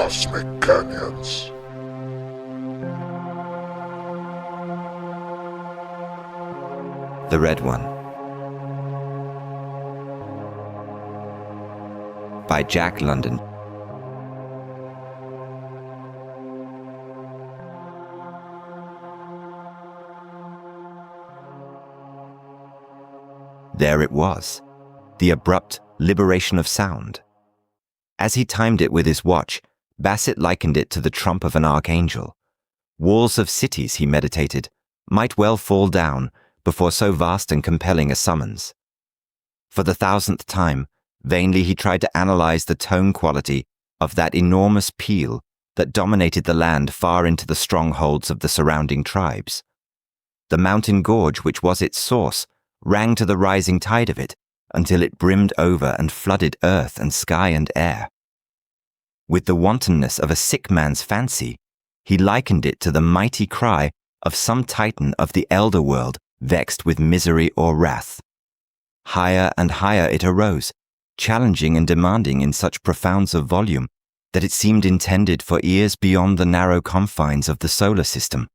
cosmic canyons. The Red One by Jack London. There it was, the abrupt liberation of sound. As he timed it with his watch, Bassett likened it to the trump of an archangel. Walls of cities, he meditated, might well fall down before so vast and compelling a summons. For the 1000th time, vainly he tried to analyze the tone quality of that enormous peal that dominated the land far into the strongholds of the surrounding tribes. The mountain gorge which was its source rang to the rising tide of it until it brimmed over and flooded earth and sky and air. With the wantonness of a sick man's fancy, he likened it to the mighty cry of some titan of the elder world vexed with misery or wrath. Higher and higher it arose, challenging and demanding in such profounds of volume that it seemed intended for ears beyond the narrow confines of the solar system.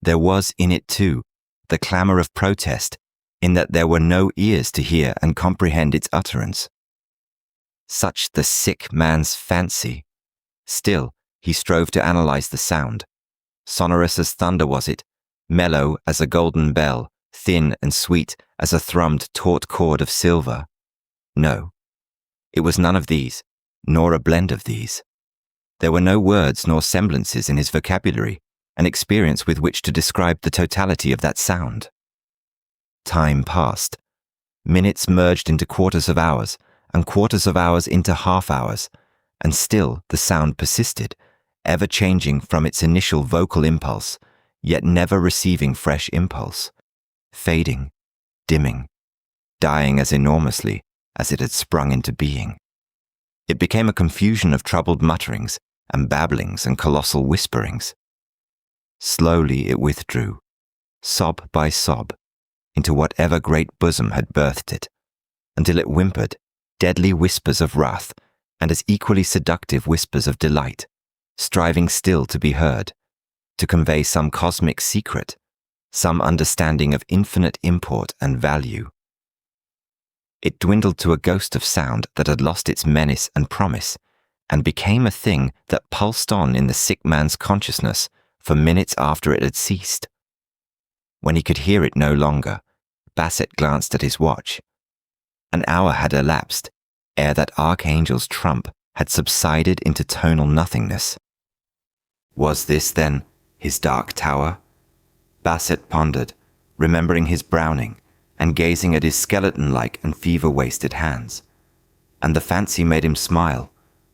There was in it, too, the clamor of protest, in that there were no ears to hear and comprehend its utterance. Such the sick man's fancy. Still, he strove to analyze the sound. Sonorous as thunder was it, mellow as a golden bell, thin and sweet as a thrummed taut chord of silver. No, it was none of these, nor a blend of these. There were no words nor semblances in his vocabulary, an experience with which to describe the totality of that sound. Time passed. Minutes merged into quarters of hours, and quarters of hours into half hours, and still the sound persisted, ever changing from its initial vocal impulse, yet never receiving fresh impulse, fading, dimming, dying as enormously as it had sprung into being. It became a confusion of troubled mutterings and babblings and colossal whisperings. Slowly it withdrew, sob by sob, into whatever great bosom had birthed it, until it whimpered deadly whispers of wrath and as equally seductive whispers of delight, striving still to be heard, to convey some cosmic secret, some understanding of infinite import and value. It dwindled to a ghost of sound that had lost its menace and promise, and became a thing that pulsed on in the sick man's consciousness for minutes after it had ceased. When he could hear it no longer, Bassett glanced at his watch. An hour had elapsed ere that archangel's trump had subsided into tonal nothingness. Was this, then, his dark tower? Bassett pondered, remembering his Browning, and gazing at his skeleton-like and fever-wasted hands. And the fancy made him smile,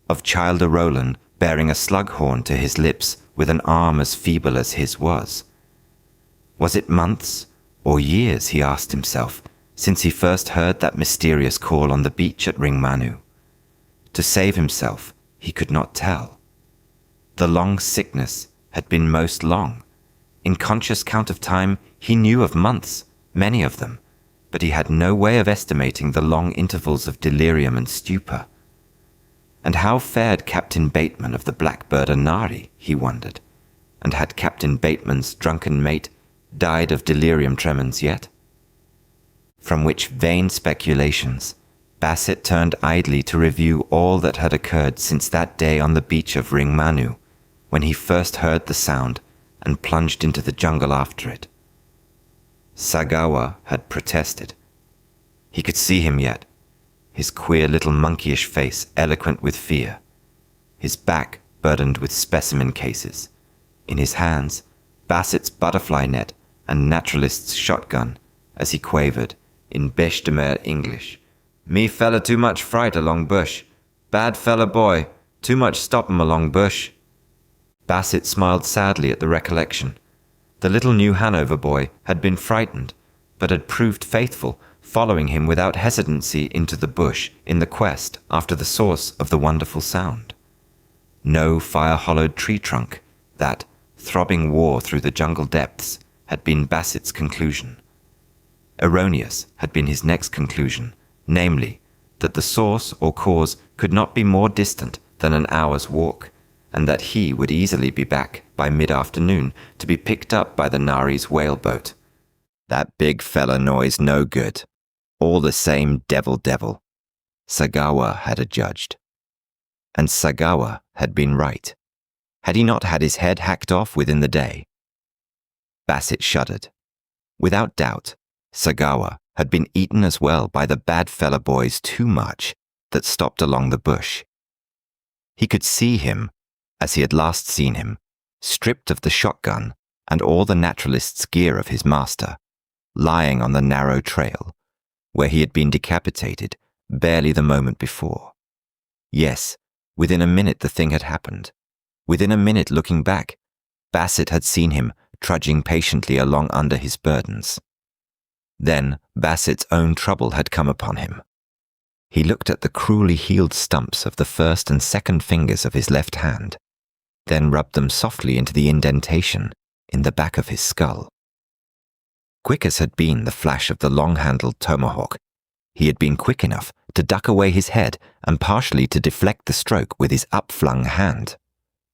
of Childer Rowland bearing a slug-horn to his lips with an arm as feeble as his was. Was it months or years, he asked himself, since he first heard that mysterious call on the beach at Ringmanu? To save himself, he could not tell. The long sickness had been most long. In conscious count of time, he knew of months, many of them, but he had no way of estimating the long intervals of delirium and stupor. And how fared Captain Bateman of the Blackbird Anari, he wondered, and had Captain Bateman's drunken mate died of delirium tremens yet? From which vain speculations, Bassett turned idly to review all that had occurred since that day on the beach of Ringmanu, when he first heard the sound and plunged into the jungle after it. Sagawa had protested. He could see him yet, his queer little monkeyish face eloquent with fear, his back burdened with specimen cases, in his hands Bassett's butterfly net and naturalist's shotgun, as he quavered, in bêche de mer English, "Me fella too much fright along bush. Bad fella boy, too much stop 'em along bush." Bassett smiled sadly at the recollection. The little New Hanover boy had been frightened, but had proved faithful, following him without hesitancy into the bush in the quest after the source of the wonderful sound. No fire-hollowed tree trunk, that throbbing war through the jungle depths, had been Bassett's conclusion. Erroneous had been his next conclusion, namely, that the source or cause could not be more distant than an hour's walk, and that he would easily be back by mid-afternoon to be picked up by the Nari's whaleboat. That big fella noise no good. All the same devil. Sagawa had adjudged. And Sagawa had been right. Had he not had his head hacked off within the day? Bassett shuddered. Without doubt, Sagawa had been eaten as well by the bad fella boys too much that stopped along the bush. He could see him, as he had last seen him, stripped of the shotgun and all the naturalist's gear of his master, lying on the narrow trail, where he had been decapitated barely the moment before. Yes, within a minute the thing had happened. Within a minute, looking back, Bassett had seen him trudging patiently along under his burdens. Then Bassett's own trouble had come upon him. He looked at the cruelly healed stumps of the first and second fingers of his left hand, then rubbed them softly into the indentation in the back of his skull. Quick as had been the flash of the long-handled tomahawk, he had been quick enough to duck away his head and partially to deflect the stroke with his upflung hand.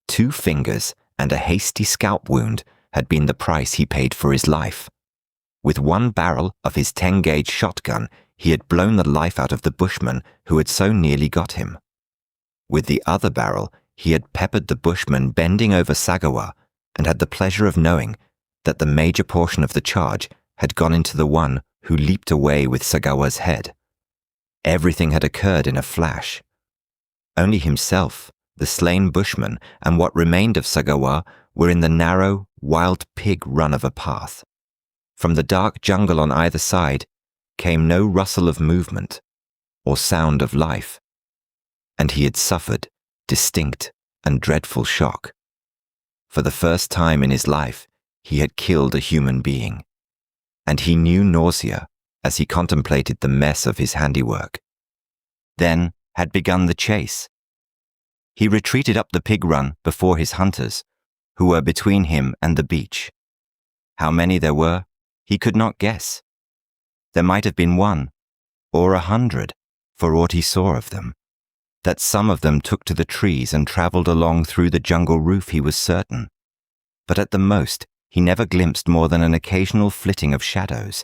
2 fingers and a hasty scalp wound had been the price he paid for his life. With 1 barrel of his 10-gauge shotgun, he had blown the life out of the bushman who had so nearly got him. With the other barrel, he had peppered the bushman bending over Sagawa and had the pleasure of knowing that the major portion of the charge had gone into the one who leaped away with Sagawa's head. Everything had occurred in a flash. Only himself, the slain bushman, and what remained of Sagawa were in the narrow, wild pig run of a path. From the dark jungle on either side came no rustle of movement or sound of life, and he had suffered distinct and dreadful shock. For the first time in his life, he had killed a human being, and he knew nausea as he contemplated the mess of his handiwork. Then had begun the chase. He retreated up the pig run before his hunters, who were between him and the beach. How many there were, he could not guess. There might have been 1 or 100, for aught he saw of them. That some of them took to the trees and travelled along through the jungle roof he was certain. But at the most, he never glimpsed more than an occasional flitting of shadows.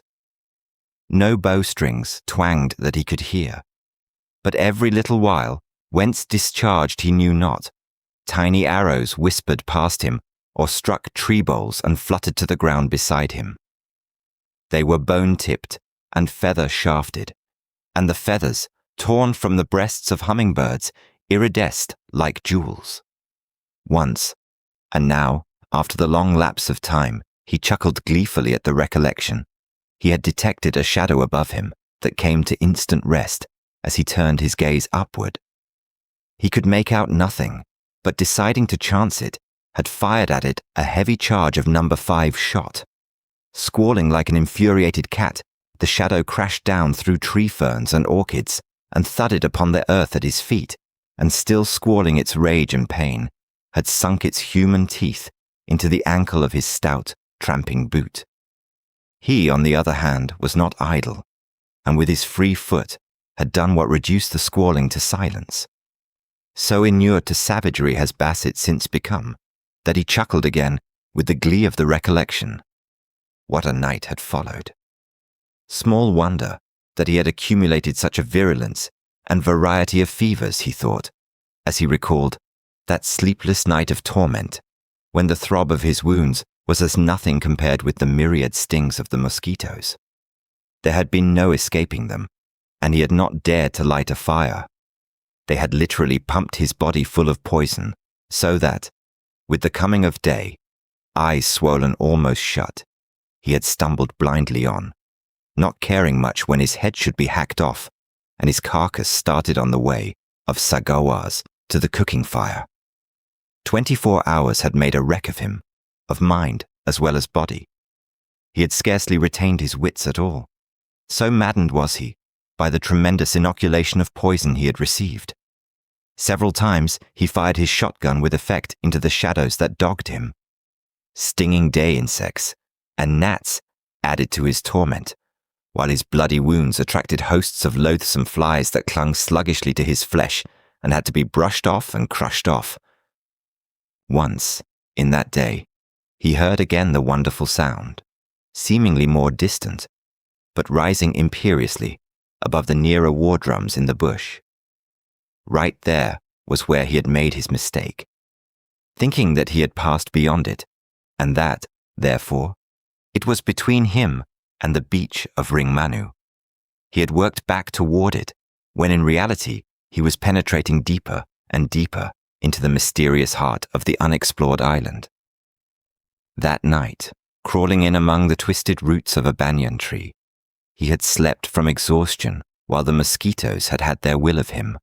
No bowstrings twanged that he could hear, but every little while, whence discharged he knew not, tiny arrows whispered past him or struck tree boles and fluttered to the ground beside him. They were bone-tipped and feather-shafted, and the feathers, torn from the breasts of hummingbirds, iridesced like jewels. Once, and now, after the long lapse of time, he chuckled gleefully at the recollection. He had detected a shadow above him that came to instant rest as he turned his gaze upward. He could make out nothing, but deciding to chance it, had fired at it a heavy charge of number 5 shot. Squalling like an infuriated cat, the shadow crashed down through tree ferns and orchids and thudded upon the earth at his feet, and still squalling its rage and pain, had sunk its human teeth into the ankle of his stout, tramping boot. He, on the other hand, was not idle, and with his free foot had done what reduced the squalling to silence. So inured to savagery has Bassett since become, that he chuckled again with the glee of the recollection. What a night had followed. Small wonder that he had accumulated such a virulence and variety of fevers, he thought, as he recalled that sleepless night of torment, when the throb of his wounds was as nothing compared with the myriad stings of the mosquitoes. There had been no escaping them, and he had not dared to light a fire. They had literally pumped his body full of poison, so that, with the coming of day, eyes swollen almost shut, he had stumbled blindly on, not caring much when his head should be hacked off and his carcass started on the way of Sagawa's to the cooking fire. 24 hours had made a wreck of him, of mind as well as body. He had scarcely retained his wits at all. So maddened was he by the tremendous inoculation of poison he had received. Several times he fired his shotgun with effect into the shadows that dogged him. Stinging day insects and gnats added to his torment, while his bloody wounds attracted hosts of loathsome flies that clung sluggishly to his flesh and had to be brushed off and crushed off. Once, in that day, he heard again the wonderful sound, seemingly more distant, but rising imperiously above the nearer war drums in the bush. Right there was where he had made his mistake, thinking that he had passed beyond it, and that, therefore, it was between him and the beach of Ringmanu. He had worked back toward it, when in reality he was penetrating deeper and deeper into the mysterious heart of the unexplored island. That night, crawling in among the twisted roots of a banyan tree, he had slept from exhaustion while the mosquitoes had had their will of him.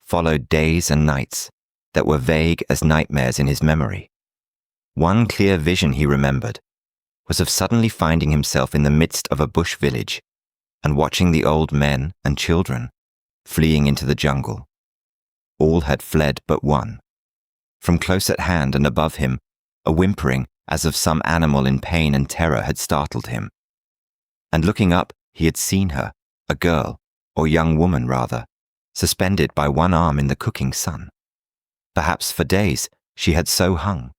Followed days and nights that were vague as nightmares in his memory. One clear vision he remembered was of suddenly finding himself in the midst of a bush village and watching the old men and children fleeing into the jungle. All had fled but one. From close at hand and above him, a whimpering as of some animal in pain and terror had startled him. And looking up, he had seen her, a girl, or young woman rather, suspended by one arm in the cooking sun. Perhaps for days she had so hung.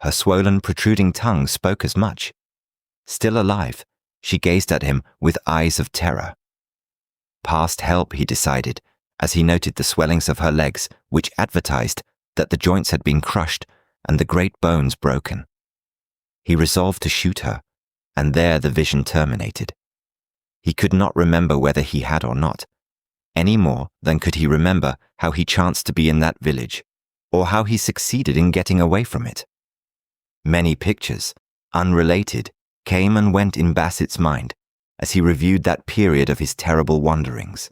Her swollen, protruding tongue spoke as much. Still alive, she gazed at him with eyes of terror. Past help, he decided, as he noted the swellings of her legs, which advertised that the joints had been crushed and the great bones broken. He resolved to shoot her, and there the vision terminated. He could not remember whether he had or not, any more than could he remember how he chanced to be in that village, or how he succeeded in getting away from it. Many pictures, unrelated, came and went in Bassett's mind as he reviewed that period of his terrible wanderings.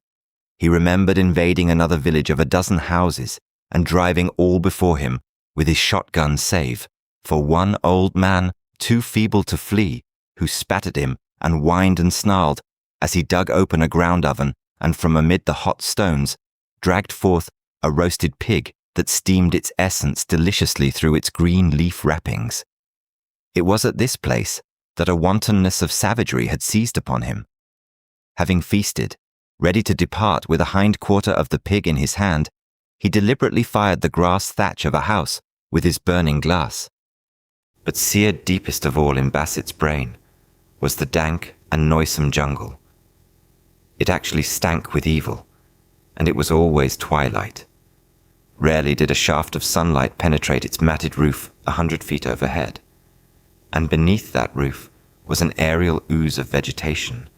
He remembered invading another village of a dozen houses and driving all before him with his shotgun save for one old man too feeble to flee, who spat at him and whined and snarled as he dug open a ground oven and from amid the hot stones dragged forth a roasted pig that steamed its essence deliciously through its green leaf wrappings. It was at this place that a wantonness of savagery had seized upon him. Having feasted, ready to depart with a hind quarter of the pig in his hand, he deliberately fired the grass thatch of a house with his burning glass. But seared deepest of all in Bassett's brain was the dank and noisome jungle. It actually stank with evil, and it was always twilight. Rarely did a shaft of sunlight penetrate its matted roof 100 feet overhead, and beneath that roof was an aerial ooze of vegetation,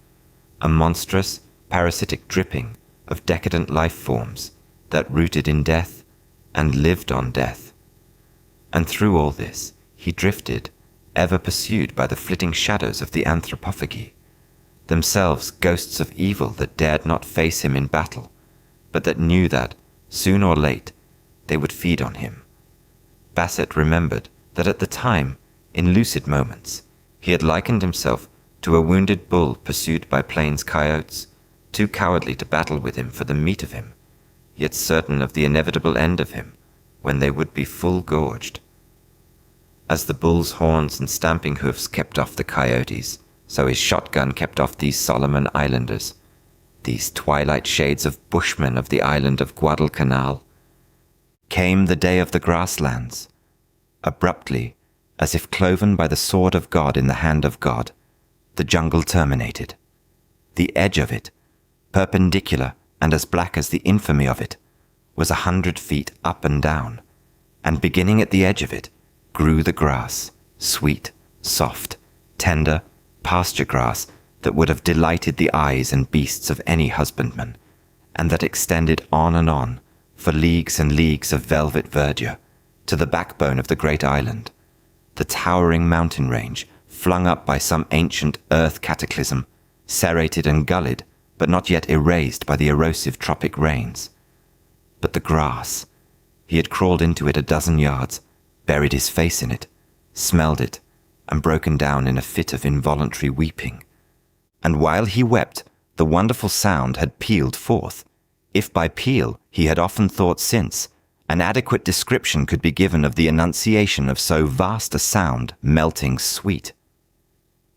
a monstrous, parasitic dripping of decadent life forms that rooted in death and lived on death. And through all this, he drifted, ever pursued by the flitting shadows of the anthropophagi, themselves ghosts of evil that dared not face him in battle, but that knew that, soon or late, they would feed on him. Bassett remembered that at the time, in lucid moments, he had likened himself to a wounded bull pursued by plains coyotes, too cowardly to battle with him for the meat of him, yet certain of the inevitable end of him, when they would be full gorged. As the bull's horns and stamping hoofs kept off the coyotes, so his shotgun kept off these Solomon Islanders, these twilight shades of bushmen of the island of Guadalcanal. Came the day of the grasslands. Abruptly, as if cloven by the sword of God in the hand of God, the jungle terminated. The edge of it, perpendicular and as black as the infamy of it, was 100 feet up and down, and beginning at the edge of it, grew the grass, sweet, soft, tender, pasture grass that would have delighted the eyes and beasts of any husbandman, and that extended on, for leagues and leagues of velvet verdure, to the backbone of the great island, the towering mountain range flung up by some ancient earth cataclysm, serrated and gullied, but not yet erased by the erosive tropic rains. But the grass, he had crawled into it a dozen yards, buried his face in it, smelled it, and broken down in a fit of involuntary weeping. And while he wept, the wonderful sound had pealed forth. If by peal he had often thought since, an adequate description could be given of the enunciation of so vast a sound melting sweet.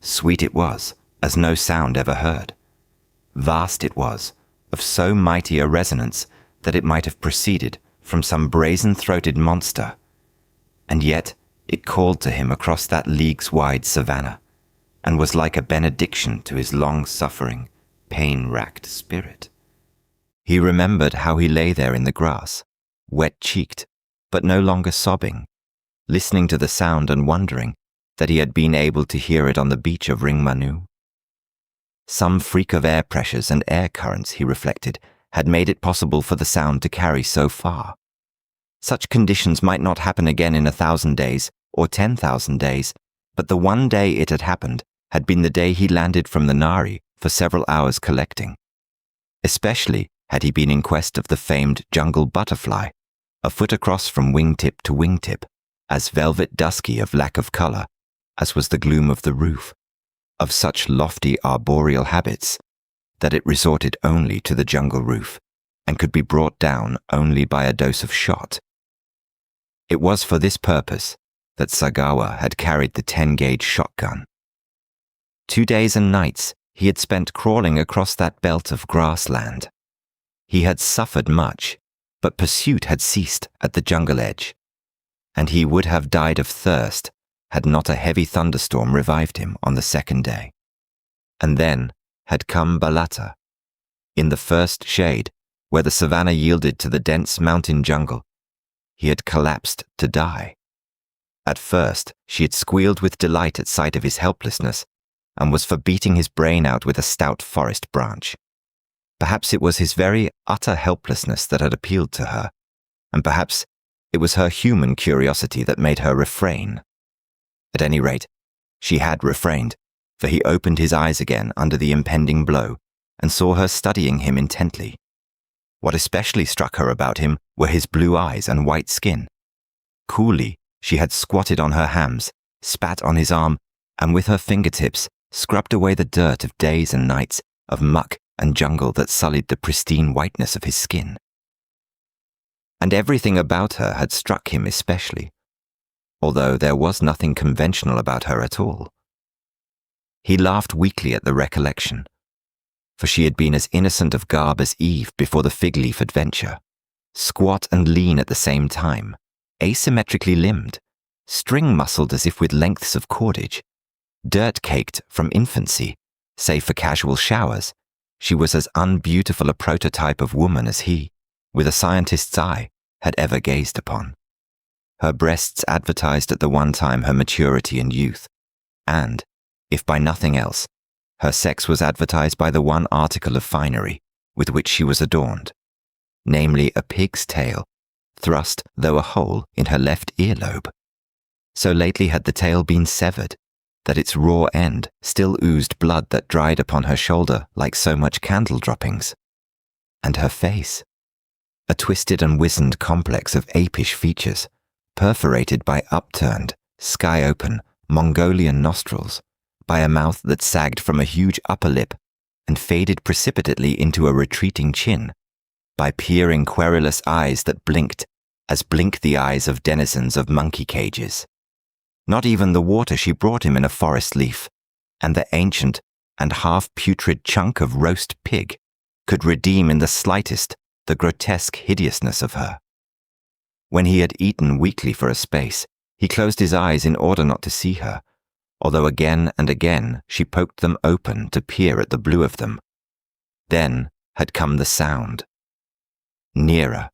Sweet it was, as no sound ever heard. Vast it was, of so mighty a resonance, that it might have proceeded from some brazen-throated monster, and yet it called to him across that leagues-wide savannah, and was like a benediction to his long-suffering, pain-racked spirit. He remembered how he lay there in the grass, wet-cheeked, but no longer sobbing, listening to the sound and wondering that he had been able to hear it on the beach of Ringmanu. Some freak of air pressures and air currents, he reflected, had made it possible for the sound to carry so far. Such conditions might not happen again in 1,000 days or 10,000 days, but the one day it had happened had been the day he landed from the Nari for several hours collecting. Especially had he been in quest of the famed jungle butterfly, a foot across from wingtip to wingtip, as velvet dusky of lack of color as was the gloom of the roof, of such lofty arboreal habits that it resorted only to the jungle roof and could be brought down only by a dose of shot. It was for this purpose that Sagawa had carried the 10-gauge shotgun. 2 days and nights he had spent crawling across that belt of grassland. He had suffered much, but pursuit had ceased at the jungle edge, and he would have died of thirst had not a heavy thunderstorm revived him on the second day. And then had come Balata. In the first shade, where the savannah yielded to the dense mountain jungle, he had collapsed to die. At first, she had squealed with delight at sight of his helplessness, and was for beating his brain out with a stout forest branch. Perhaps it was his very utter helplessness that had appealed to her, and perhaps it was her human curiosity that made her refrain. At any rate, she had refrained, for he opened his eyes again under the impending blow and saw her studying him intently. What especially struck her about him were his blue eyes and white skin. Coolly, she had squatted on her hams, spat on his arm, and with her fingertips scrubbed away the dirt of days and nights of muck and jungle that sullied the pristine whiteness of his skin. And everything about her had struck him especially, although there was nothing conventional about her at all. He laughed weakly at the recollection, for she had been as innocent of garb as Eve before the fig leaf adventure, squat and lean at the same time, asymmetrically limbed, string-muscled as if with lengths of cordage, dirt-caked from infancy, save for casual showers. She was as unbeautiful a prototype of woman as he, with a scientist's eye, had ever gazed upon. Her breasts advertised at the one time her maturity and youth, and, if by nothing else, her sex was advertised by the one article of finery with which she was adorned, namely a pig's tail, thrust though a hole in her left earlobe. So lately had the tail been severed, that its raw end still oozed blood that dried upon her shoulder like so much candle droppings. And her face, a twisted and wizened complex of apish features, perforated by upturned, sky-open, Mongolian nostrils, by a mouth that sagged from a huge upper lip and faded precipitately into a retreating chin, by peering querulous eyes that blinked as blink the eyes of denizens of monkey cages. Not even the water she brought him in a forest leaf, and the ancient and half-putrid chunk of roast pig, could redeem in the slightest the grotesque hideousness of her. When he had eaten weakly for a space, he closed his eyes in order not to see her, although again and again she poked them open to peer at the blue of them. Then had come the sound. Nearer,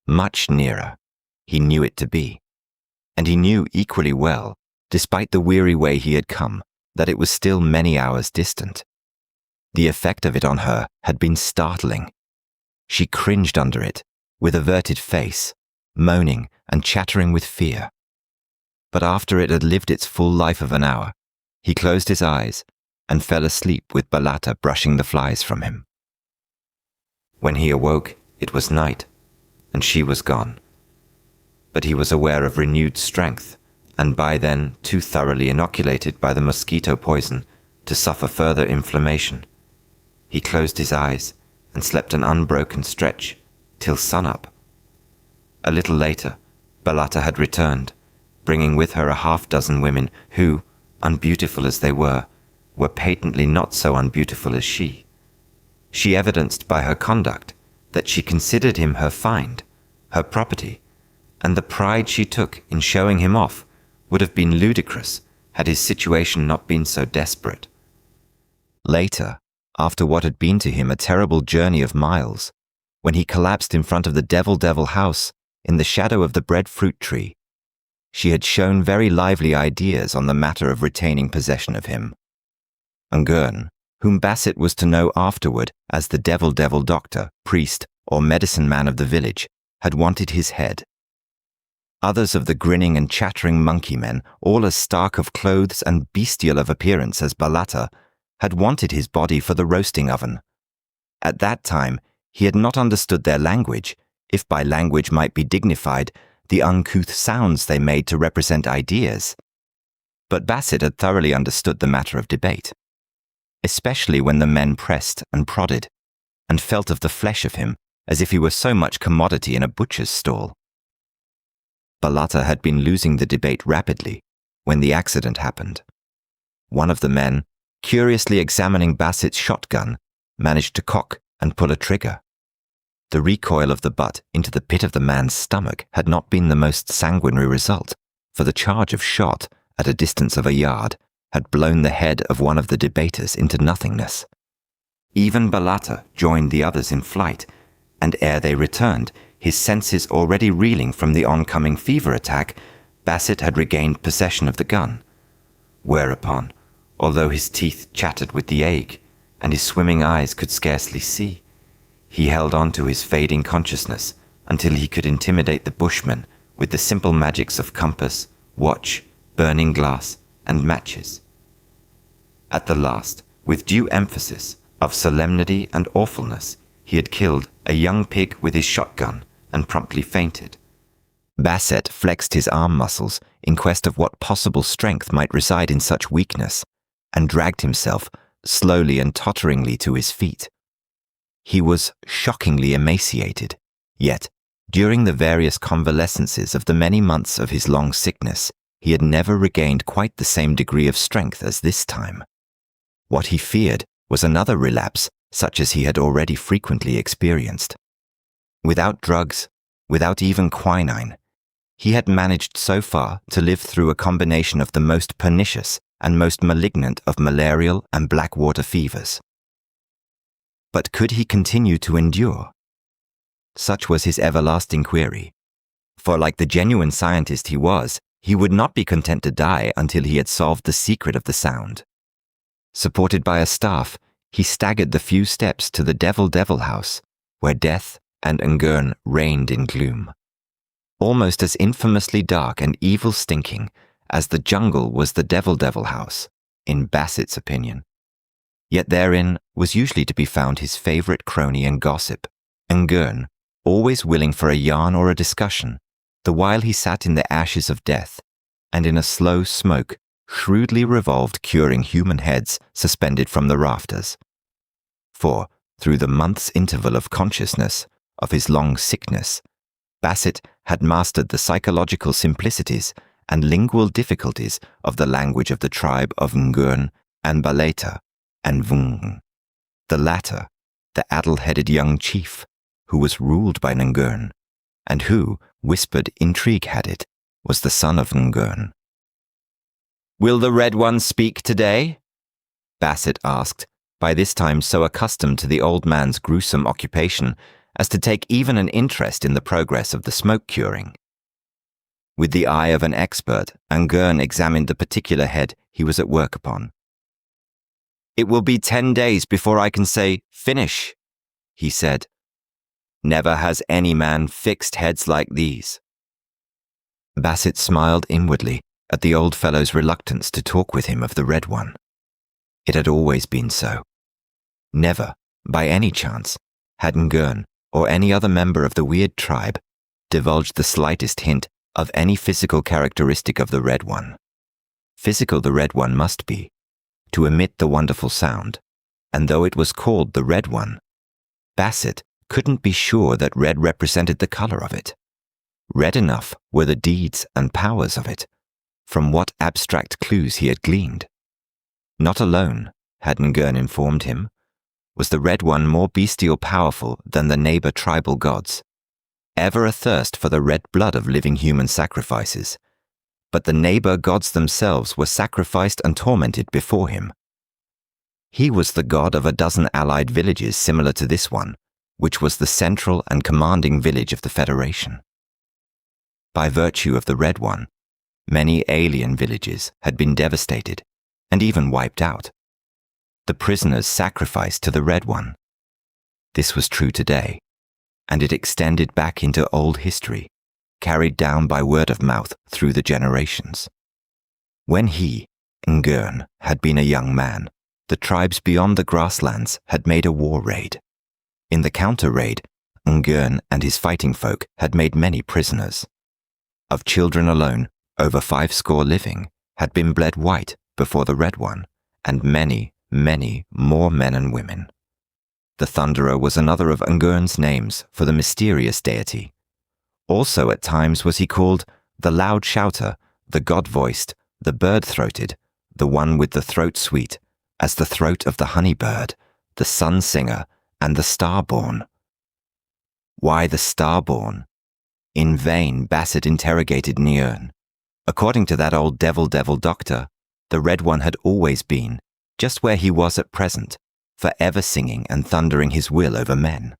much nearer, he knew it to be. And he knew equally well, despite the weary way he had come, that it was still many hours distant. The effect of it on her had been startling. She cringed under it, with averted face, moaning and chattering with fear. But after it had lived its full life of an hour, he closed his eyes and fell asleep with Balata brushing the flies from him. When he awoke, it was night, and she was gone. But he was aware of renewed strength, and by then too thoroughly inoculated by the mosquito poison to suffer further inflammation. He closed his eyes and slept an unbroken stretch till sunup. A little later, Balata had returned, bringing with her a half-dozen women who, unbeautiful as they were patently not so unbeautiful as she. She evidenced by her conduct that she considered him her find, her property, and the pride she took in showing him off would have been ludicrous had his situation not been so desperate. Later, after what had been to him a terrible journey of miles, when he collapsed in front of the Devil house in the shadow of the breadfruit tree, she had shown very lively ideas on the matter of retaining possession of him. Ungern, whom Basset was to know afterward as the Devil doctor, priest, or medicine man of the village, had wanted his head. Others of the grinning and chattering monkey men, all as stark of clothes and bestial of appearance as Balata, had wanted his body for the roasting oven. At that time, he had not understood their language, if by language might be dignified the uncouth sounds they made to represent ideas. But Basset had thoroughly understood the matter of debate, especially when the men pressed and prodded, and felt of the flesh of him as if he were so much commodity in a butcher's stall. Balata had been losing the debate rapidly when the accident happened. One of the men, curiously examining Basset's shotgun, managed to cock and pull a trigger. The recoil of the butt into the pit of the man's stomach had not been the most sanguinary result, for the charge of shot, at a distance of a yard, had blown the head of one of the debaters into nothingness. Even Balata joined the others in flight, and ere they returned, his senses already reeling from the oncoming fever attack, Basset had regained possession of the gun. Whereupon, although his teeth chattered with the ague, and his swimming eyes could scarcely see, he held on to his fading consciousness until he could intimidate the bushmen with the simple magics of compass, watch, burning glass, and matches. At the last, with due emphasis of solemnity and awfulness, he had killed a young pig with his shotgun and promptly fainted. Basset flexed his arm muscles in quest of what possible strength might reside in such weakness, and dragged himself slowly and totteringly to his feet. He was shockingly emaciated, yet, during the various convalescences of the many months of his long sickness, he had never regained quite the same degree of strength as this time. What he feared was another relapse, such as he had already frequently experienced. Without drugs, without even quinine, he had managed so far to live through a combination of the most pernicious and most malignant of malarial and blackwater fevers. But could he continue to endure? Such was his everlasting query. For like the genuine scientist he was, he would not be content to die until he had solved the secret of the sound. Supported by a staff, he staggered the few steps to the Devil house, where death and Ungern reigned in gloom. Almost as infamously dark and evil-stinking as the jungle was the Devil house, in Basset's opinion. Yet therein was usually to be found his favorite crony and gossip, Ungern, always willing for a yarn or a discussion, the while he sat in the ashes of death, and in a slow smoke shrewdly revolved curing human heads suspended from the rafters. For, through the month's interval of consciousness, of his long sickness, Basset had mastered the psychological simplicities and lingual difficulties of the language of the tribe of Ungern and Baleta and Vung. The latter, the addle-headed young chief, who was ruled by Ungern, and who, whispered intrigue had it, was the son of Ungern. "Will the Red One speak today?" Basset asked, by this time so accustomed to the old man's gruesome occupation as to take even an interest in the progress of the smoke curing. With the eye of an expert, Ungern examined the particular head he was at work upon. "It will be 10 days before I can say, 'Finish,'" he said. "Never has any man fixed heads like these." Basset smiled inwardly at the old fellow's reluctance to talk with him of the Red One. It had always been so. Never, by any chance, had Ungern or any other member of the weird tribe divulged the slightest hint of any physical characteristic of the Red One. Physical the Red One must be, to emit the wonderful sound, and though it was called the Red One, Basset couldn't be sure that red represented the color of it. Red enough were the deeds and powers of it, from what abstract clues he had gleaned. Not alone, had Ungern informed him, was the Red One more bestial powerful than the neighbor tribal gods, ever athirst for the red blood of living human sacrifices. But the neighbor gods themselves were sacrificed and tormented before him. He was the god of a dozen allied villages similar to this one, which was the central and commanding village of the Federation. By virtue of the Red One, many alien villages had been devastated and even wiped out. The prisoners sacrificed to the Red One. This was true today, and it extended back into old history, carried down by word of mouth through the generations. When he, Ngern, had been a young man, the tribes beyond the grasslands had made a war raid. In the counter-raid, Ngern and his fighting folk had made many prisoners. Of children alone, over 50 living had been bled white before the Red One, and many, many more men and women. The Thunderer was another of Ngern's names for the mysterious deity. Also at times was he called the Loud Shouter, the God-voiced, the Bird-throated, the one with the throat sweet, as the throat of the honey-bird, the Sun-singer, and the Star-born. Why the Star-born? In vain Bassett interrogated Ngern. According to that old devil doctor, the Red One had always been, just where he was at present, forever singing and thundering his will over men.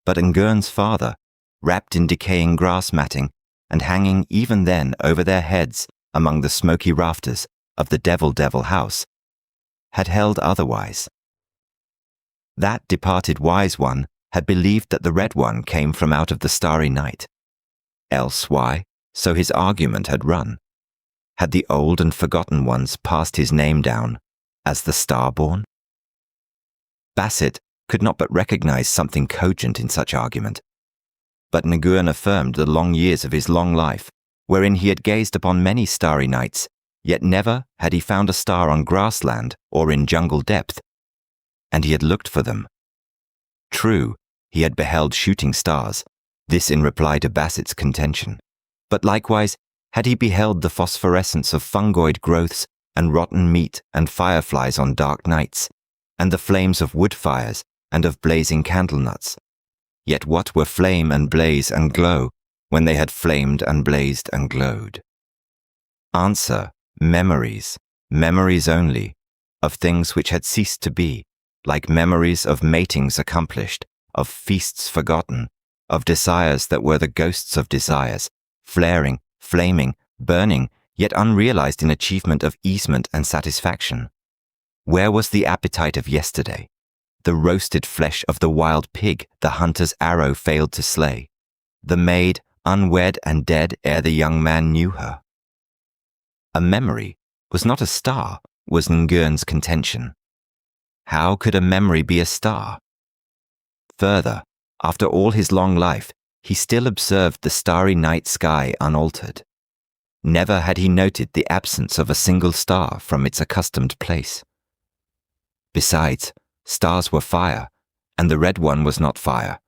But Ngern's father, wrapped in decaying grass matting and hanging even then over their heads among the smoky rafters of the devil house, had held otherwise. That departed wise one had believed that the Red One came from out of the starry night. Else why, so his argument had run, had the old and forgotten ones passed his name down as the Star-born? Bassett could not but recognize something cogent in such argument. But Ngern affirmed the long years of his long life, wherein he had gazed upon many starry nights, yet never had he found a star on grassland or in jungle depth, and he had looked for them. True, he had beheld shooting stars, this in reply to Bassett's contention, but likewise had he beheld the phosphorescence of fungoid growths and rotten meat and fireflies on dark nights, and the flames of wood fires and of blazing candle nuts. Yet what were flame and blaze and glow when they had flamed and blazed and glowed? Answer, memories, memories only, of things which had ceased to be, like memories of matings accomplished, of feasts forgotten, of desires that were the ghosts of desires, flaring, flaming, burning, yet unrealized in achievement of easement and satisfaction. Where was the appetite of yesterday? The roasted flesh of the wild pig the hunter's arrow failed to slay, the maid unwed and dead ere the young man knew her. A memory was not a star, was Ngern's contention. How could a memory be a star? Further, after all his long life, he still observed the starry night sky unaltered. Never had he noted the absence of a single star from its accustomed place. Besides, stars were fire, and the Red One was not fire,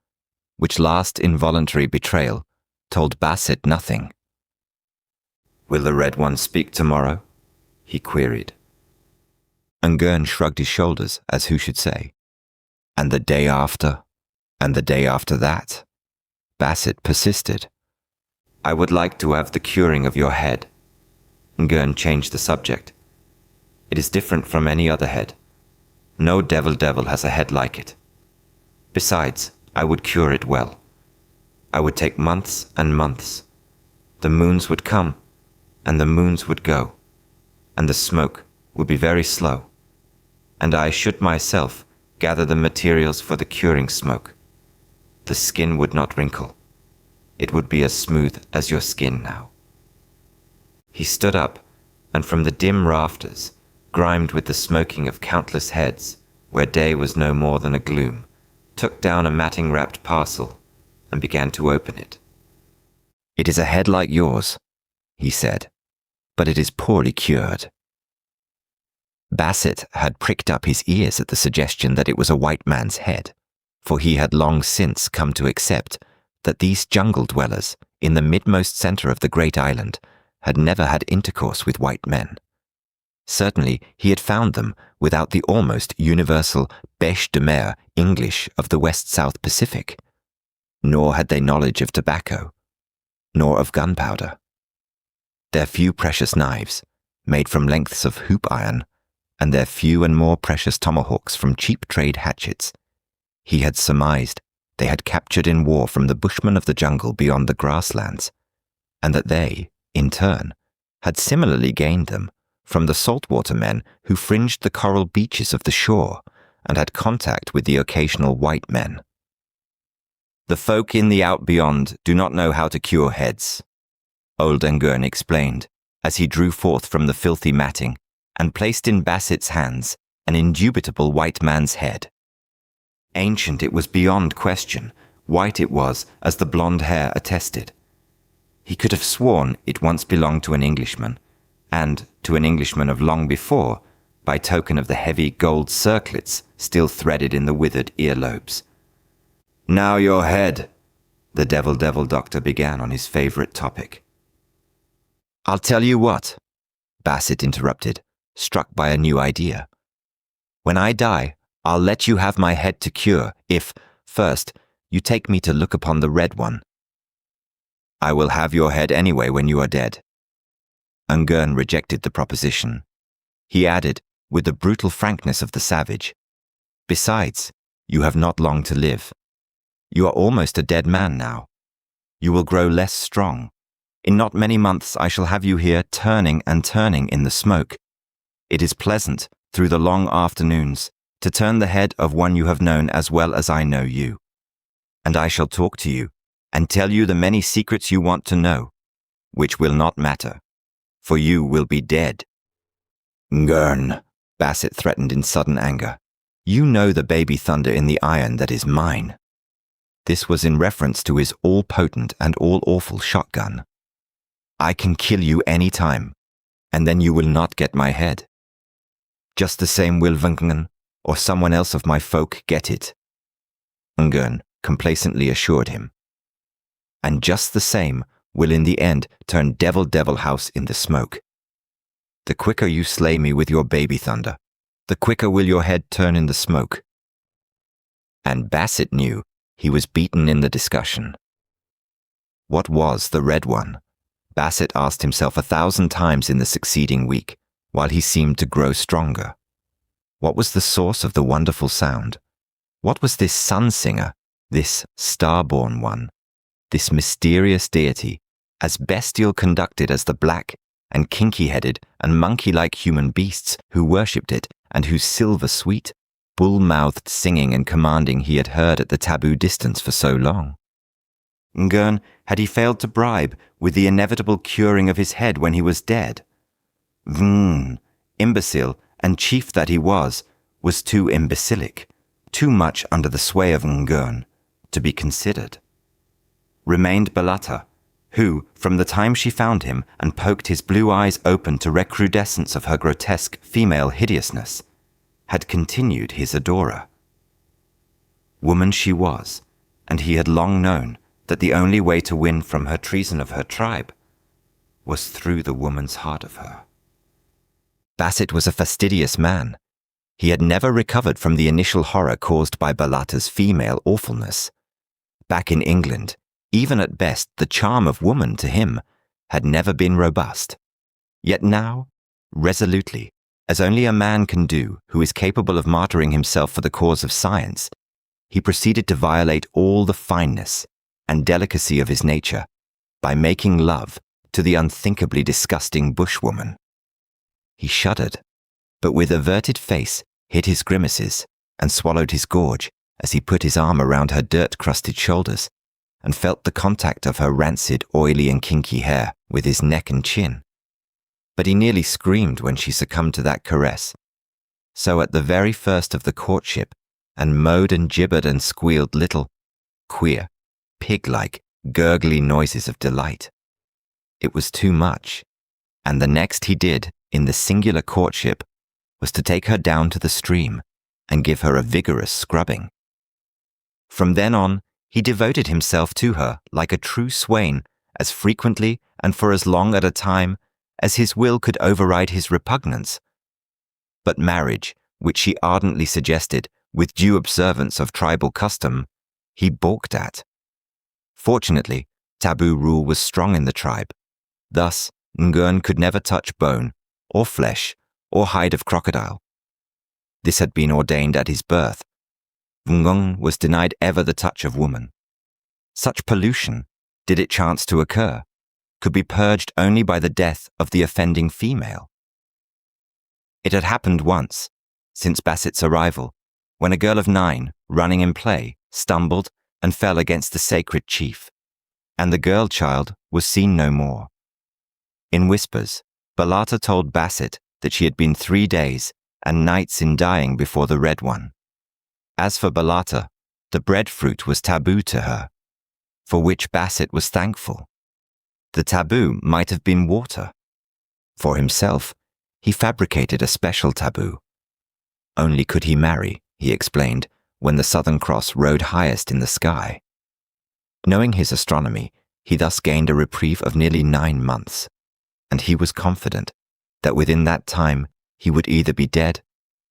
which last involuntary betrayal told Bassett nothing. "Will the Red One speak tomorrow?" he queried. Ngern shrugged his shoulders as who should say, "And the day after? And the day after that?" Bassett persisted. "I would like to have the curing of your head." Ngern changed the subject. "It is different from any other head. No devil has a head like it. Besides, I would cure it well. I would take months and months. The moons would come, and the moons would go, and the smoke would be very slow, and I should myself gather the materials for the curing smoke. The skin would not wrinkle. It would be as smooth as your skin now." He stood up, and from the dim rafters, grimed with the smoking of countless heads, where day was no more than a gloom, took down a matting-wrapped parcel and began to open it. "It is a head like yours," he said, "but it is poorly cured." Bassett had pricked up his ears at the suggestion that it was a white man's head, for he had long since come to accept that these jungle dwellers in the midmost center of the great island had never had intercourse with white men. Certainly he had found them without the almost universal bêche de mer English of the West-South Pacific. Nor had they knowledge of tobacco, nor of gunpowder. Their few precious knives, made from lengths of hoop iron, and their few and more precious tomahawks from cheap trade hatchets, he had surmised they had captured in war from the bushmen of the jungle beyond the grasslands, and that they, in turn, had similarly gained them from the saltwater men who fringed the coral beaches of the shore and had contact with the occasional white men. The folk in the out beyond do not know how to cure heads, old Ngern explained, as he drew forth from the filthy matting and placed in Bassett's hands an indubitable white man's head. Ancient it was beyond question, white it was as the blonde hair attested. He could have sworn it once belonged to an Englishman, and to an Englishman of long before, by token of the heavy gold circlets still threaded in the withered earlobes. "Now your head," the devil doctor began on his favourite topic. "I'll tell you what," Bassett interrupted, struck by a new idea. "When I die, I'll let you have my head to cure if, first, you take me to look upon the red one." "I will have your head anyway when you are dead." Ngern rejected the proposition. He added, with the brutal frankness of the savage, "Besides, you have not long to live. You are almost a dead man now. You will grow less strong. In not many months I shall have you here turning and turning in the smoke. It is pleasant, through the long afternoons, to turn the head of one you have known as well as I know you. And I shall talk to you, and tell you the many secrets you want to know, which will not matter, for you will be dead." "Ngern," Bassett threatened in sudden anger, "you know the baby thunder in the iron that is mine." This was in reference to his all-potent and all-awful shotgun. "I can kill you any time, and then you will not get my head. Just the same will Vungen or someone else of my folk get it," Ngern complacently assured him. "And just the same will in the end turn devil house in the smoke. The quicker you slay me with your baby thunder, the quicker will your head turn in the smoke." And Bassett knew he was beaten in the discussion. What was the red one? Bassett asked himself 1,000 times in the succeeding week, while he seemed to grow stronger. What was the source of the wonderful sound? What was this sun-singer, this star-born one, this mysterious deity, as bestial conducted as the black and kinky-headed and monkey-like human beasts who worshipped it and whose silver-sweet, bull-mouthed singing and commanding he had heard at the taboo distance for so long? Ngern, had he failed to bribe with the inevitable curing of his head when he was dead? Imbecile and chief that he was too imbecilic, too much under the sway of Ngern, to be considered. Remained Balata, who, from the time she found him and poked his blue eyes open to recrudescence of her grotesque female hideousness, had continued his adorer. Woman she was, and he had long known that the only way to win from her treason of her tribe was through the woman's heart of her. Bassett was a fastidious man. He had never recovered from the initial horror caused by Balata's female awfulness. Back in England, even at best, the charm of woman to him had never been robust. Yet now, resolutely, as only a man can do who is capable of martyring himself for the cause of science, he proceeded to violate all the fineness and delicacy of his nature by making love to the unthinkably disgusting bushwoman. He shuddered, but with averted face hid his grimaces and swallowed his gorge as he put his arm around her dirt-crusted shoulders and felt the contact of her rancid, oily and kinky hair with his neck and chin. But he nearly screamed when she succumbed to that caress. So at the very first of the courtship, and moaned and gibbered and squealed little, queer, pig-like, gurgly noises of delight. It was too much, and the next he did in the singular courtship was to take her down to the stream and give her a vigorous scrubbing. From then on, he devoted himself to her like a true swain as frequently and for as long at a time as his will could override his repugnance but marriage, which she ardently suggested with due observance of tribal custom, he balked at. Fortunately, taboo rule was strong in the tribe. Thus, Ngern could never touch bone, or flesh, or hide of crocodile. This had been ordained at his birth. Ngong was denied ever the touch of woman. Such pollution, did it chance to occur, could be purged only by the death of the offending female. It had happened once, since Bassett's arrival, when a girl of 9, running in play, stumbled and fell against the sacred chief, and the girl child was seen no more. In whispers, Balata told Bassett that she had been 3 days and nights in dying before the Red One. As for Balata, the breadfruit was taboo to her, for which Bassett was thankful. The taboo might have been water. For himself, he fabricated a special taboo. Only could he marry, he explained, when the Southern Cross rode highest in the sky. Knowing his astronomy, he thus gained a reprieve of nearly 9 months, and he was confident that within that time he would either be dead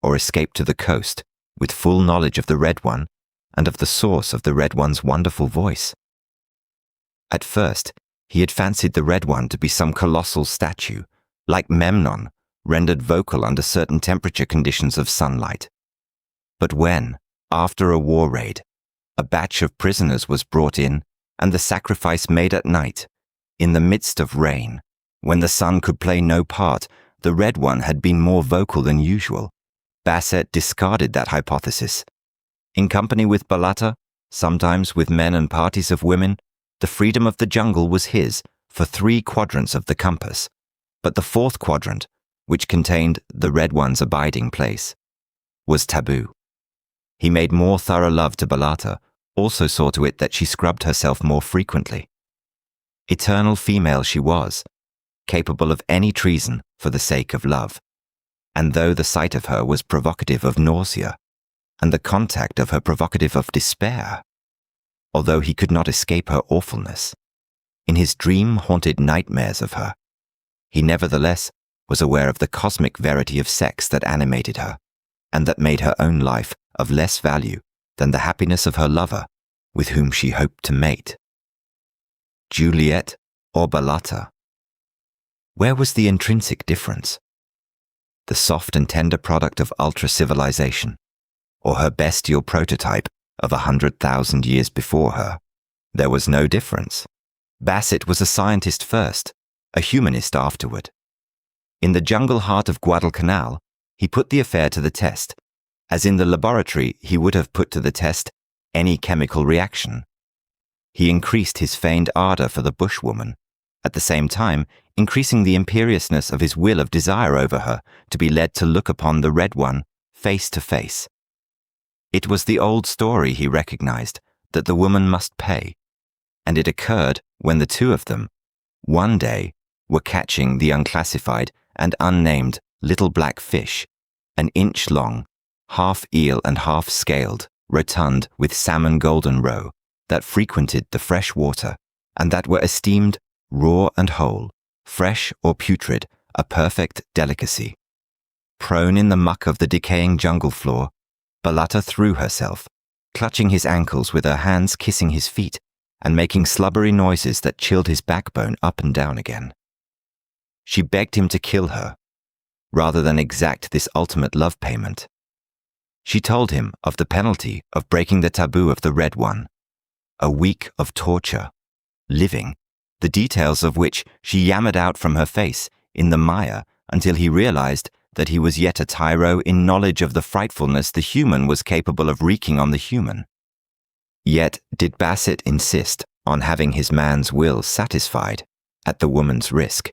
or escape to the coast with full knowledge of the Red One and of the source of the Red One's wonderful voice. At first, he had fancied the Red One to be some colossal statue, like Memnon, rendered vocal under certain temperature conditions of sunlight. But when, after a war raid, a batch of prisoners was brought in and the sacrifice made at night, in the midst of rain, when the sun could play no part, the Red One had been more vocal than usual, Bassett discarded that hypothesis. In company with Balata, sometimes with men and parties of women, the freedom of the jungle was his for 3 quadrants of the compass, but the 4th quadrant, which contained the Red One's abiding place, was taboo. He made more thorough love to Balata, also saw to it that she scrubbed herself more frequently. Eternal female she was, capable of any treason for the sake of love, and though the sight of her was provocative of nausea, and the contact of her provocative of despair, although he could not escape her awfulness, in his dream-haunted nightmares of her, he nevertheless was aware of the cosmic verity of sex that animated her, and that made her own life of less value than the happiness of her lover with whom she hoped to mate. Juliet or Balata? Where was the intrinsic difference? The soft and tender product of ultra-civilization, or her bestial prototype of 100,000 years before her? There was no difference. Bassett was a scientist first, a humanist afterward. In the jungle heart of Guadalcanal, he put the affair to the test, as in the laboratory he would have put to the test any chemical reaction. He increased his feigned ardor for the bushwoman, at the same time increasing the imperiousness of his will of desire over her to be led to look upon the Red One face to face. It was the old story, he recognized, that the woman must pay, and it occurred when the two of them, one day, were catching the unclassified and unnamed little black fish, an inch long, half eel and half scaled, rotund with salmon golden roe, that frequented the fresh water, and that were esteemed raw and whole, fresh or putrid, a perfect delicacy. Prone in the muck of the decaying jungle floor, Balata threw herself, clutching his ankles with her hands, kissing his feet, and making slubbery noises that chilled his backbone up and down again. She begged him to kill her, rather than exact this ultimate love payment. She told him of the penalty of breaking the taboo of the Red One, a week of torture, living, the details of which she yammered out from her face in the mire until he realized that he was yet a tyro in knowledge of the frightfulness the human was capable of wreaking on the human. Yet did Bassett insist on having his man's will satisfied, at the woman's risk,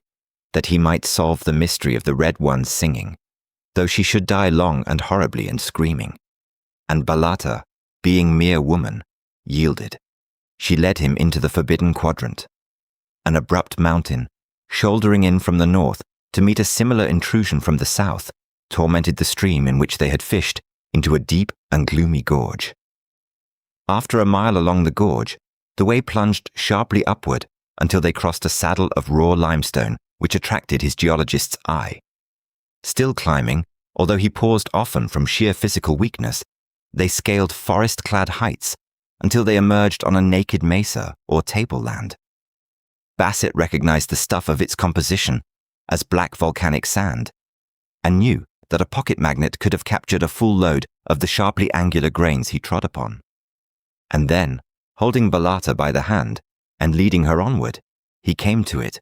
that he might solve the mystery of the Red One's singing, though she should die long and horribly in screaming. And Balata, being mere woman, yielded. She led him into the forbidden quadrant, an abrupt mountain, shouldering in from the north to meet a similar intrusion from the south, tormented the stream in which they had fished into a deep and gloomy gorge. After a mile along the gorge, the way plunged sharply upward until they crossed a saddle of raw limestone which attracted his geologist's eye. Still climbing, although he paused often from sheer physical weakness, they scaled forest-clad heights until they emerged on a naked mesa or tableland. Bassett recognized the stuff of its composition as black volcanic sand and knew that a pocket magnet could have captured a full load of the sharply angular grains he trod upon. And then, holding Balata by the hand and leading her onward, he came to it,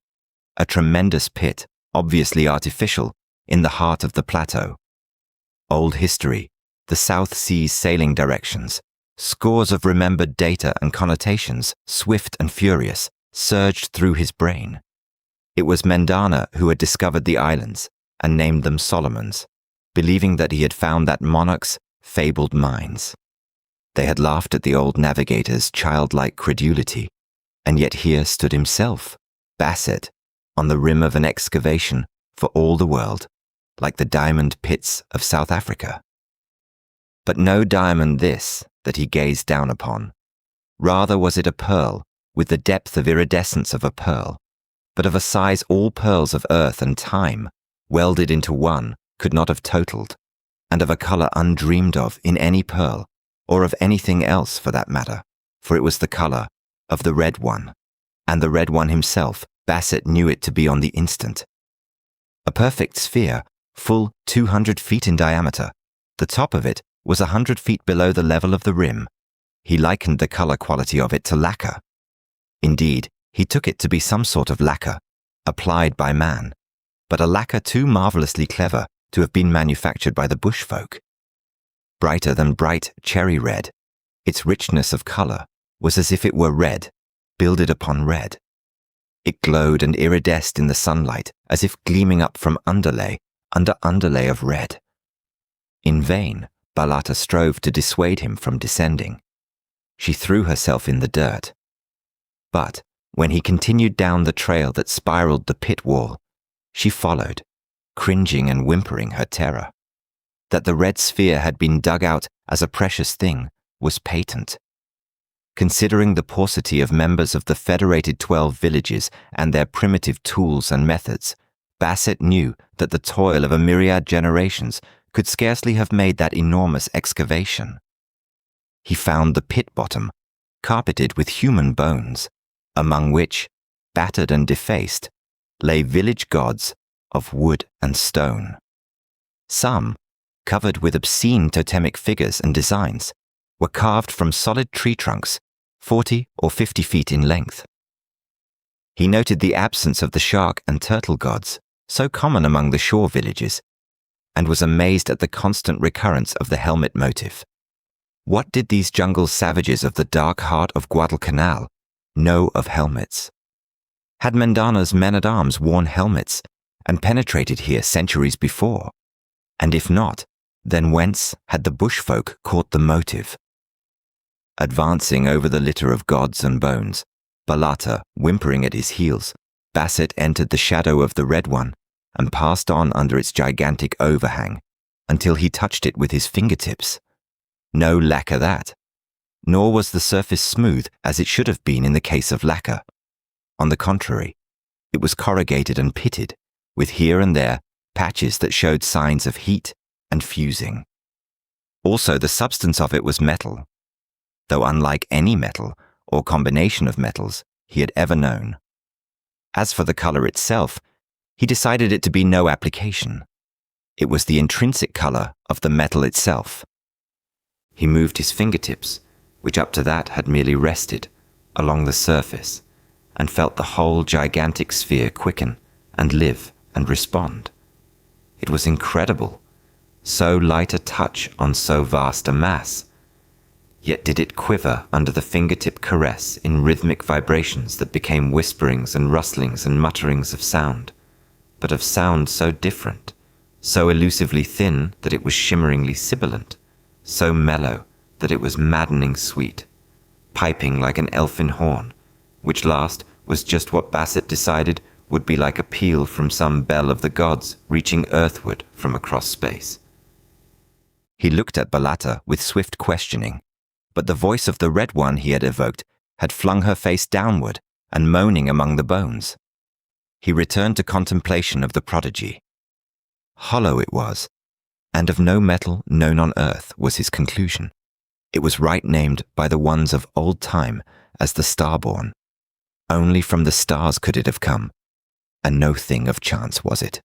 a tremendous pit, obviously artificial, in the heart of the plateau. Old history, the South Sea's sailing directions, scores of remembered data and connotations, swift and furious, surged through his brain. It was Mendana who had discovered the islands and named them Solomons, believing that he had found that monarch's fabled mines. They had laughed at the old navigator's childlike credulity, and yet here stood himself, Bassett, on the rim of an excavation for all the world, like the diamond pits of South Africa. But no diamond this that he gazed down upon. Rather was it a pearl with the depth of iridescence of a pearl, but of a size all pearls of earth and time, welded into one, could not have totaled, and of a color undreamed of in any pearl, or of anything else for that matter, for it was the color of the Red One, and the Red One himself, Bassett knew it to be on the instant. A perfect sphere, full 200 feet in diameter, the top of it was 100 feet below the level of the rim. He likened the color quality of it to lacquer. Indeed, he took it to be some sort of lacquer, applied by man, but a lacquer too marvelously clever to have been manufactured by the bush folk. Brighter than bright cherry red, its richness of color was as if it were red, builded upon red. It glowed and iridesced in the sunlight as if gleaming up from underlay under underlay of red. In vain, Balata strove to dissuade him from descending. She threw herself in the dirt. But when he continued down the trail that spiraled the pit wall, she followed, cringing and whimpering her terror. That the red sphere had been dug out as a precious thing was patent. Considering the paucity of members of the federated 12 villages and their primitive tools and methods, Bassett knew that the toil of a myriad generations could scarcely have made that enormous excavation. He found the pit bottom carpeted with human bones, among which, battered and defaced, lay village gods of wood and stone. Some, covered with obscene totemic figures and designs, were carved from solid tree trunks 40 or 50 feet in length. He noted the absence of the shark and turtle gods, so common among the shore villages, and was amazed at the constant recurrence of the helmet motif. What did these jungle savages of the dark heart of Guadalcanal know of helmets? Had Mendana's men-at-arms worn helmets and penetrated here centuries before? And if not, then whence had the bushfolk caught the motive? Advancing over the litter of gods and bones, Balata whimpering at his heels, Bassett entered the shadow of the Red One and passed on under its gigantic overhang until he touched it with his fingertips. No lacquer that, nor was the surface smooth as it should have been in the case of lacquer. On the contrary, it was corrugated and pitted, with here and there patches that showed signs of heat and fusing. Also, the substance of it was metal, though unlike any metal or combination of metals he had ever known. As for the color itself, he decided it to be no application. It was the intrinsic color of the metal itself. He moved his fingertips, which up to that had merely rested, along the surface, and felt the whole gigantic sphere quicken and live and respond. It was incredible, so light a touch on so vast a mass. Yet did it quiver under the fingertip caress in rhythmic vibrations that became whisperings and rustlings and mutterings of sound, but of sound so different, so elusively thin that it was shimmeringly sibilant, so mellow that it was maddening sweet, piping like an elfin horn, which last was just what Bassett decided would be like a peal from some bell of the gods reaching earthward from across space. He looked at Balata with swift questioning, but the voice of the Red One he had evoked had flung her face downward and moaning among the bones. He returned to contemplation of the prodigy. Hollow it was, and of no metal known on earth was his conclusion. It was right named by the ones of old time as the Starborn. Only from the stars could it have come, and no thing of chance was it.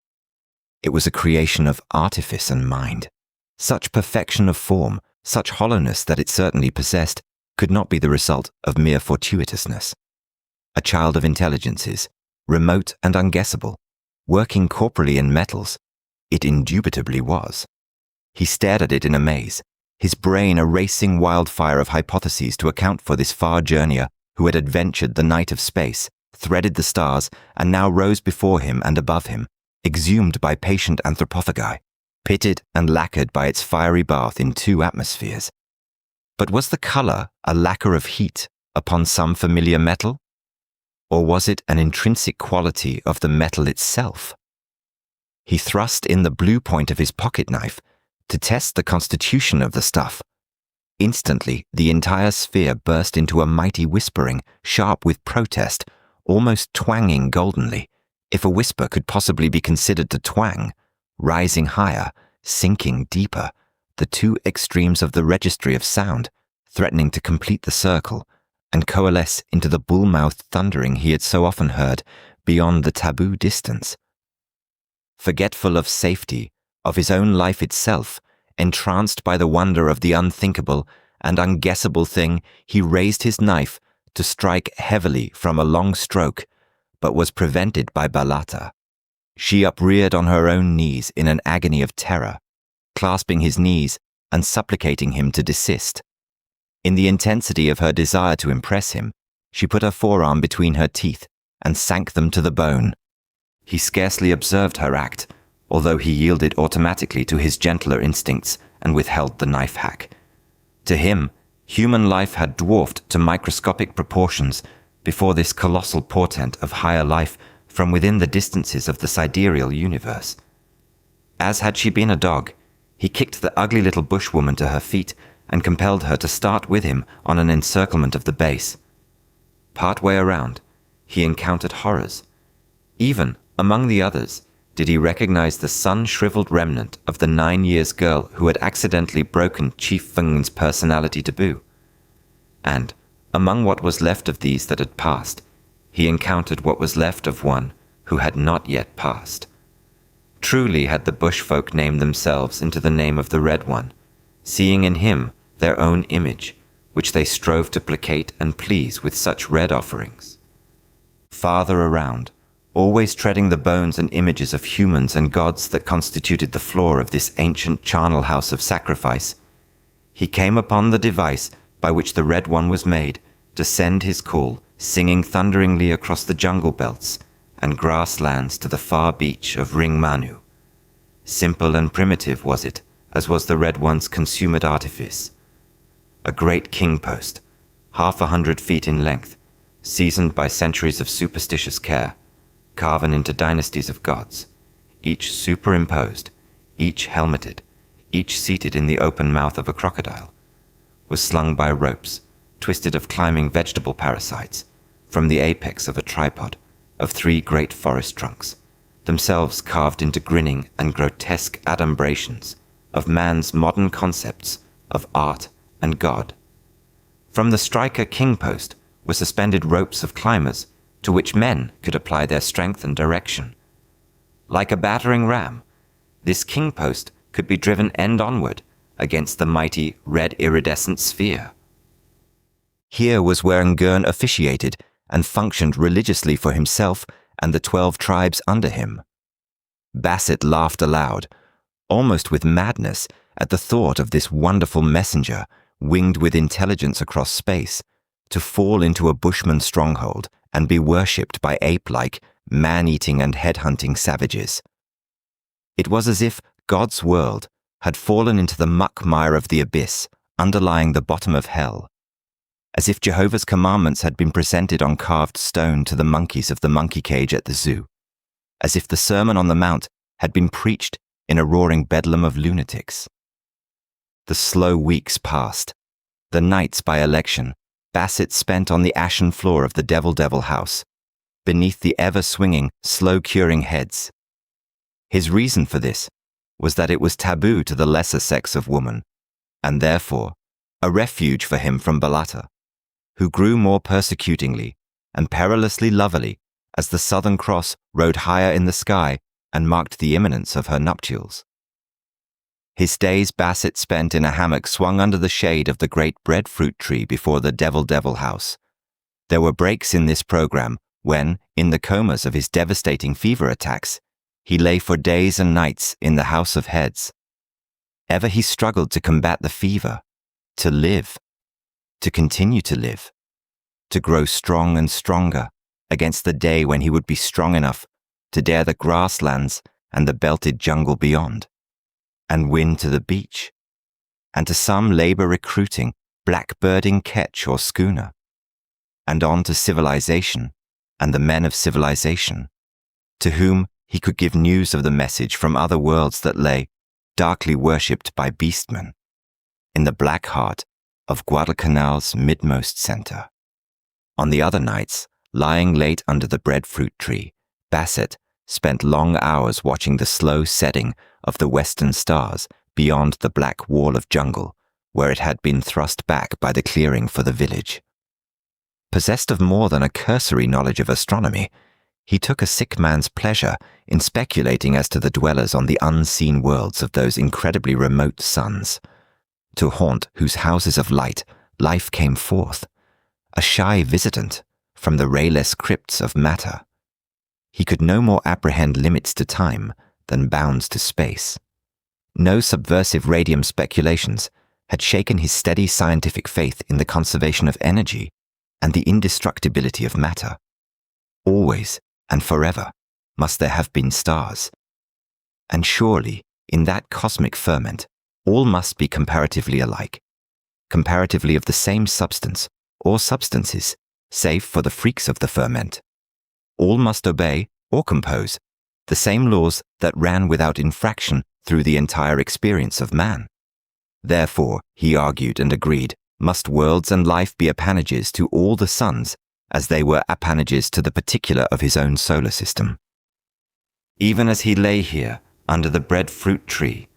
It was a creation of artifice and mind. Such perfection of form, such hollowness that it certainly possessed, could not be the result of mere fortuitousness. A child of intelligences, remote and unguessable, working corporally in metals, it indubitably was. He stared at it in amaze, his brain a racing wildfire of hypotheses to account for this far journeyer who had adventured the night of space, threaded the stars, and now rose before him and above him, exhumed by patient anthropophagi, pitted and lacquered by its fiery bath in 2 atmospheres. But was the color a lacquer of heat upon some familiar metal? Or was it an intrinsic quality of the metal itself? He thrust in the blue point of his pocket knife to test the constitution of the stuff. Instantly, the entire sphere burst into a mighty whispering, sharp with protest, almost twanging goldenly, if a whisper could possibly be considered to twang, rising higher, sinking deeper, the 2 extremes of the registry of sound, threatening to complete the circle, and coalesce into the bull-mouthed thundering he had so often heard beyond the taboo distance. Forgetful of safety, of his own life itself, entranced by the wonder of the unthinkable and unguessable thing, he raised his knife to strike heavily from a long stroke, but was prevented by Balata. She upreared on her own knees in an agony of terror, clasping his knees and supplicating him to desist. In the intensity of her desire to impress him, she put her forearm between her teeth and sank them to the bone. He scarcely observed her act, although he yielded automatically to his gentler instincts and withheld the knife hack. To him, human life had dwarfed to microscopic proportions before this colossal portent of higher life from within the distances of the sidereal universe. As had she been a dog, he kicked the ugly little bushwoman to her feet and compelled her to start with him on an encirclement of the base. Part way around, he encountered horrors. Even, among the others, did he recognize the sun-shriveled remnant of the 9-year girl who had accidentally broken Chief Feng's personality taboo. And, among what was left of these that had passed, he encountered what was left of one who had not yet passed. Truly had the bushfolk named themselves into the name of the Red One, seeing in him their own image, which they strove to placate and please with such red offerings. Farther around, always treading the bones and images of humans and gods that constituted the floor of this ancient charnel house of sacrifice, he came upon the device by which the Red One was made to send his call singing thunderingly across the jungle belts and grasslands to the far beach of Ring Manu. Simple and primitive was it, as was the Red One's consummate artifice. A great king post, 100 feet in length, seasoned by centuries of superstitious care, carven into dynasties of gods, each superimposed, each helmeted, each seated in the open mouth of a crocodile, was slung by ropes, twisted of climbing vegetable parasites, from the apex of a tripod of 3 great forest trunks, themselves carved into grinning and grotesque adumbrations of man's modern concepts of art and God. From the striker king post were suspended ropes of climbers to which men could apply their strength and direction. Like a battering ram, this king post could be driven end onward against the mighty red iridescent sphere. Here was where Ngurn officiated and functioned religiously for himself and the 12 tribes under him. Bassett laughed aloud, almost with madness, at the thought of this wonderful messenger, winged with intelligence across space, to fall into a bushman stronghold and be worshipped by ape-like, man-eating and head-hunting savages. It was as if God's world had fallen into the muck-mire of the abyss, underlying the bottom of hell. As if Jehovah's commandments had been presented on carved stone to the monkeys of the monkey cage at the zoo. As if the Sermon on the Mount had been preached in a roaring bedlam of lunatics. The slow weeks passed. The nights by election, Bassett spent on the ashen floor of the Devil house, beneath the ever-swinging, slow-curing heads. His reason for this was that it was taboo to the lesser sex of woman, and therefore a refuge for him from Balata, who grew more persecutingly and perilously loverly as the Southern Cross rode higher in the sky and marked the imminence of her nuptials. His days Basset spent in a hammock swung under the shade of the great breadfruit tree before the Devil House. There were breaks in this program when, in the comas of his devastating fever attacks, he lay for days and nights in the House of Heads. Ever he struggled to combat the fever, to live, to continue to live, to grow strong and stronger against the day when he would be strong enough to dare the grasslands and the belted jungle beyond, and win to the beach, and to some labor-recruiting, blackbirding ketch or schooner, and on to civilization and the men of civilization, to whom he could give news of the message from other worlds that lay, darkly worshipped by beastmen, in the black heart of Guadalcanal's midmost center. On the other nights, lying late under the breadfruit tree, Basset spent long hours watching the slow setting of the western stars beyond the black wall of jungle, where it had been thrust back by the clearing for the village. Possessed of more than a cursory knowledge of astronomy, he took a sick man's pleasure in speculating as to the dwellers on the unseen worlds of those incredibly remote suns, to haunt whose houses of light life came forth, a shy visitant from the rayless crypts of matter. He could no more apprehend limits to time than bounds to space. No subversive radium speculations had shaken his steady scientific faith in the conservation of energy and the indestructibility of matter. Always and forever must there have been stars. And surely, in that cosmic ferment, all must be comparatively alike, comparatively of the same substance or substances, save for the freaks of the ferment. All must obey or compose the same laws that ran without infraction through the entire experience of man. Therefore, he argued and agreed, must worlds and life be appanages to all the suns as they were appanages to the particular of his own solar system. Even as he lay here under the breadfruit tree,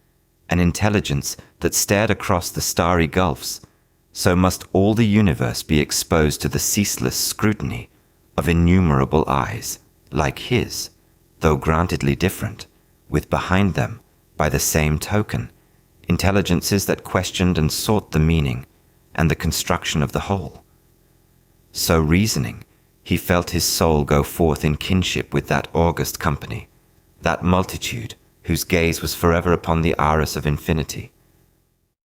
an intelligence that stared across the starry gulfs, so must all the universe be exposed to the ceaseless scrutiny of innumerable eyes, like his, though grantedly different, with behind them, by the same token, intelligences that questioned and sought the meaning and the construction of the whole. So reasoning, he felt his soul go forth in kinship with that august company, that multitude whose gaze was forever upon the iris of infinity.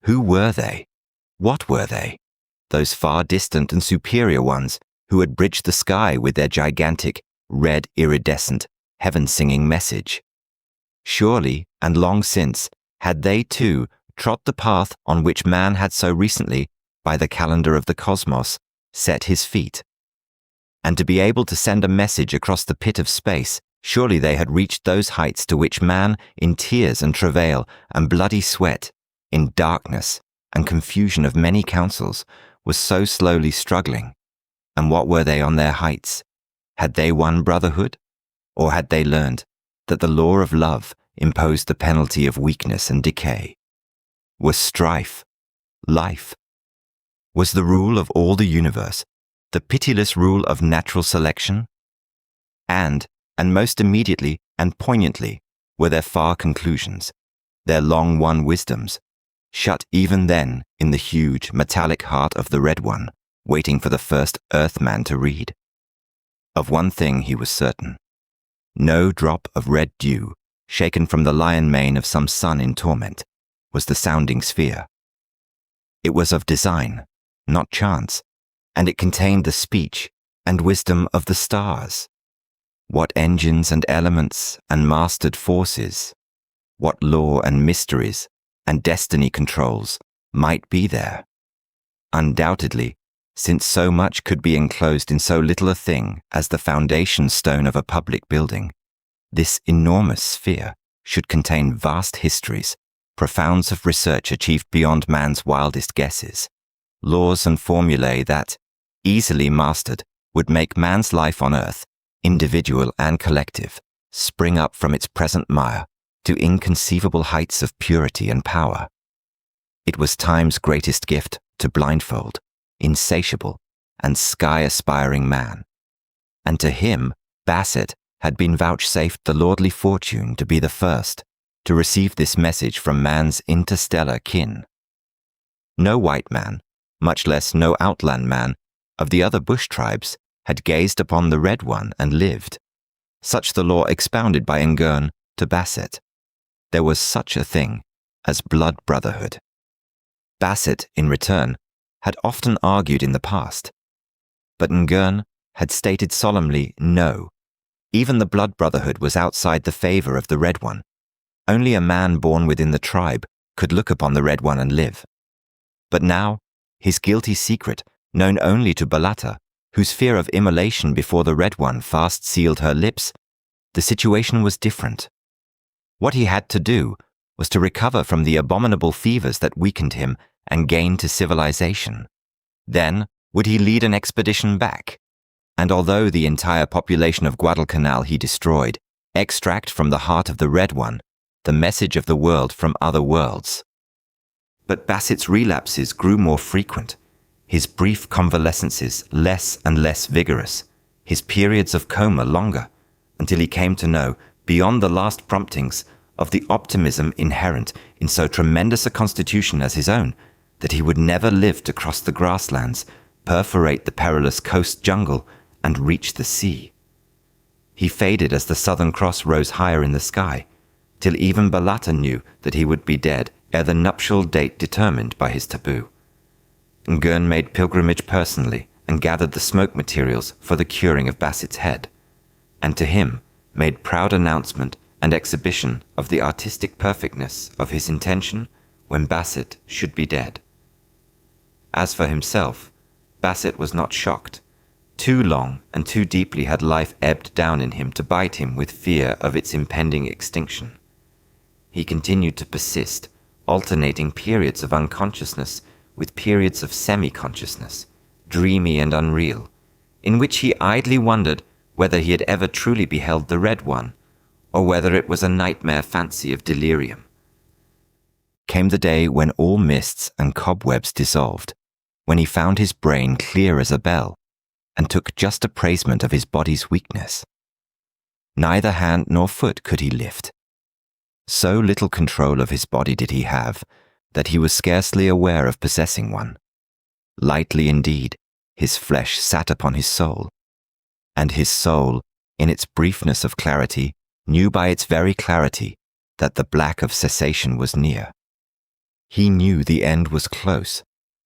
Who were they? What were they? Those far distant and superior ones who had bridged the sky with their gigantic, red iridescent, heaven-singing message. Surely, and long since, had they too trod the path on which man had so recently, by the calendar of the cosmos, set his feet. And to be able to send a message across the pit of space, surely they had reached those heights to which man, in tears and travail and bloody sweat, in darkness and confusion of many counsels, was so slowly struggling. And what were they on their heights? Had they won brotherhood? Or had they learned that the law of love imposed the penalty of weakness and decay? Was strife life? Was the rule of all the universe the pitiless rule of natural selection? And most immediately and poignantly, were their far conclusions, their long-won wisdoms, shut even then in the huge metallic heart of the Red One, waiting for the first Earthman to read. Of one thing he was certain. No drop of red dew, shaken from the lion mane of some sun in torment, was the sounding sphere. It was of design, not chance, and it contained the speech and wisdom of the stars. What engines and elements and mastered forces, what law and mysteries and destiny controls might be there? Undoubtedly, since so much could be enclosed in so little a thing as the foundation stone of a public building, this enormous sphere should contain vast histories, profounds of research achieved beyond man's wildest guesses, laws and formulae that, easily mastered, would make man's life on earth, individual and collective, spring up from its present mire to inconceivable heights of purity and power. It was time's greatest gift to blindfold, insatiable, and sky-aspiring man. And to him, Bassett had been vouchsafed the lordly fortune to be the first to receive this message from man's interstellar kin. No white man, much less no outland man, of the other bush tribes had gazed upon the Red One and lived. Such the law expounded by Ngern to Bassett. There was such a thing as blood brotherhood. Bassett, in return, had often argued in the past, but Ngern had stated solemnly no. Even the blood brotherhood was outside the favor of the Red One. Only a man born within the tribe could look upon the Red One and live. But now, his guilty secret, known only to Balata, whose fear of immolation before the Red One fast sealed her lips, the situation was different. What he had to do was to recover from the abominable fevers that weakened him and gain to civilization. Then would he lead an expedition back, and although the entire population of Guadalcanal he destroyed, extract from the heart of the Red One the message of the world from other worlds. But Bassett's relapses grew more frequent, his brief convalescences less and less vigorous, his periods of coma longer, until he came to know, beyond the last promptings, of the optimism inherent in so tremendous a constitution as his own, that he would never live to cross the grasslands, perforate the perilous coast jungle, and reach the sea. He faded as the Southern Cross rose higher in the sky, till even Balata knew that he would be dead ere the nuptial date determined by his taboo. Ngern made pilgrimage personally and gathered the smoke materials for the curing of Bassett's head, and to him made proud announcement and exhibition of the artistic perfectness of his intention when Bassett should be dead. As for himself, Bassett was not shocked. Too long and too deeply had life ebbed down in him to bite him with fear of its impending extinction. He continued to persist, alternating periods of unconsciousness with periods of semi-consciousness, dreamy and unreal, in which he idly wondered whether he had ever truly beheld the Red One, or whether it was a nightmare fancy of delirium. Came the day when all mists and cobwebs dissolved, when he found his brain clear as a bell, and took just appraisement of his body's weakness. Neither hand nor foot could he lift. So little control of his body did he have, that he was scarcely aware of possessing one. Lightly indeed, his flesh sat upon his soul, and his soul, in its briefness of clarity, knew by its very clarity that the black of cessation was near. He knew the end was close,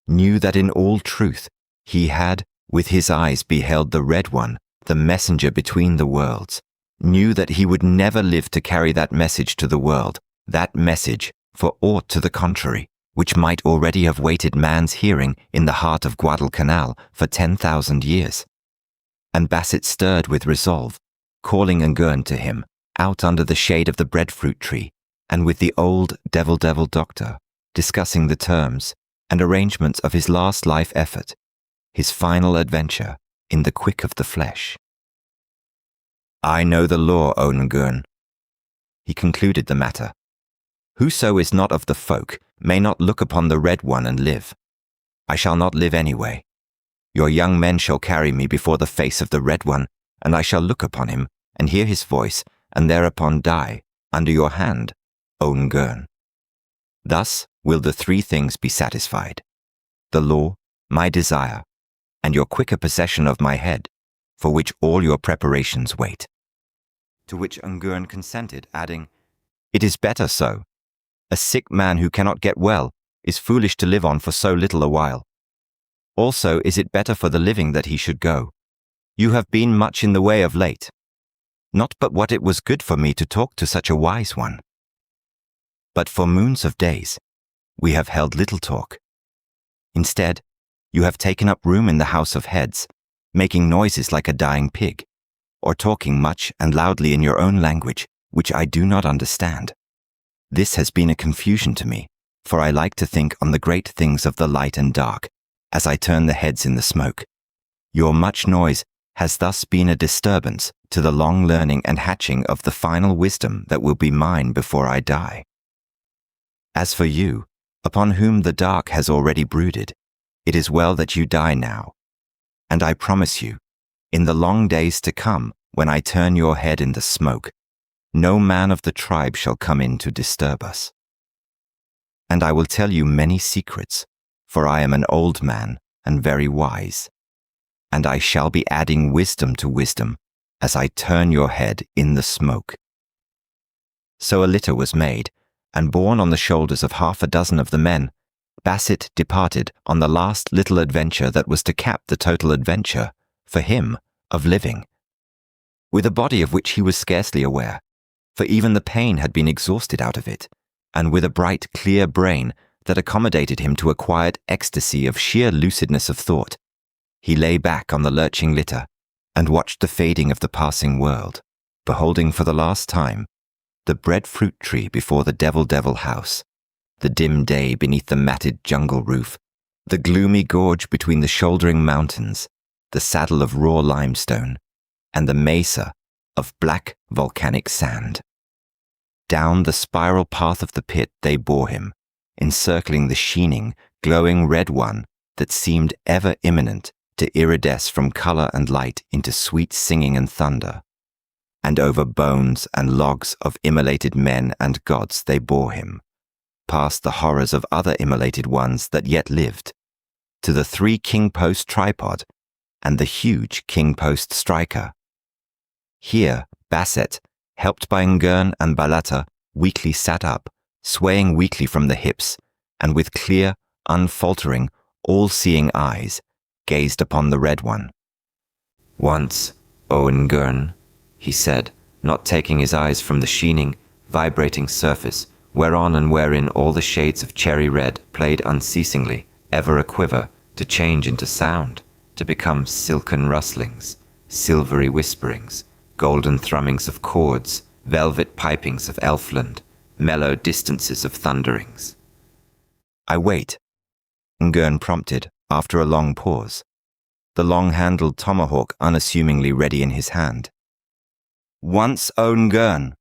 knew that in all truth he had, with his eyes, beheld the Red One, the messenger between the worlds, knew that he would never live to carry that message to the world, that message, for aught to the contrary, which might already have waited man's hearing in the heart of Guadalcanal for 10,000 years. And Bassett stirred with resolve, calling Ngern to him, out under the shade of the breadfruit tree, and with the old devil doctor, discussing the terms and arrangements of his last life effort, his final adventure in the quick of the flesh. I know the law, O Ngern. He concluded the matter. Whoso is not of the folk may not look upon the Red One and live. I shall not live anyway. Your young men shall carry me before the face of the Red One, and I shall look upon him and hear his voice, and thereupon die under your hand, O Ngern. Thus will the three things be satisfied: the law, my desire, and your quicker possession of my head, for which all your preparations wait. To which Ngern consented, adding, It is better so. A sick man who cannot get well is foolish to live on for so little a while. Also is it better for the living that he should go. You have been much in the way of late. Not but what it was good for me to talk to such a wise one. But for moons of days, we have held little talk. Instead, you have taken up room in the house of heads, making noises like a dying pig, or talking much and loudly in your own language, which I do not understand. This has been a confusion to me, for I like to think on the great things of the light and dark, as I turn the heads in the smoke. Your much noise has thus been a disturbance to the long learning and hatching of the final wisdom that will be mine before I die. As for you, upon whom the dark has already brooded, it is well that you die now. And I promise you, in the long days to come, when I turn your head in the smoke, no man of the tribe shall come in to disturb us. And I will tell you many secrets, for I am an old man and very wise, and I shall be adding wisdom to wisdom as I turn your head in the smoke. So a litter was made, and borne on the shoulders of 6 of the men, Basset departed on the last little adventure that was to cap the total adventure, for him, of living. With a body of which he was scarcely aware, for even the pain had been exhausted out of it, and with a bright, clear brain that accommodated him to a quiet ecstasy of sheer lucidness of thought, he lay back on the lurching litter and watched the fading of the passing world, beholding for the last time the breadfruit tree before the devil house, the dim day beneath the matted jungle roof, the gloomy gorge between the shouldering mountains, the saddle of raw limestone, and the mesa of black volcanic sand. Down the spiral path of the pit they bore him, encircling the sheening, glowing red one that seemed ever imminent to iridesce from color and light into sweet singing and thunder. And over bones and logs of immolated men and gods they bore him, past the horrors of other immolated ones that yet lived, to the 3 king-post tripod and the huge king-post striker. Here Basset, helped by Ngern and Balata, weakly sat up, swaying weakly from the hips, and with clear, unfaltering, all-seeing eyes, gazed upon the red one. "Once, O Ngern," he said, not taking his eyes from the sheening, vibrating surface, whereon and wherein all the shades of cherry red played unceasingly, ever a quiver, to change into sound, to become silken rustlings, silvery whisperings, golden thrummings of chords, velvet pipings of elfland, mellow distances of thunderings. "I wait," Ngern prompted, after a long pause, the long-handled tomahawk unassumingly ready in his hand. "Once, O Ngern,"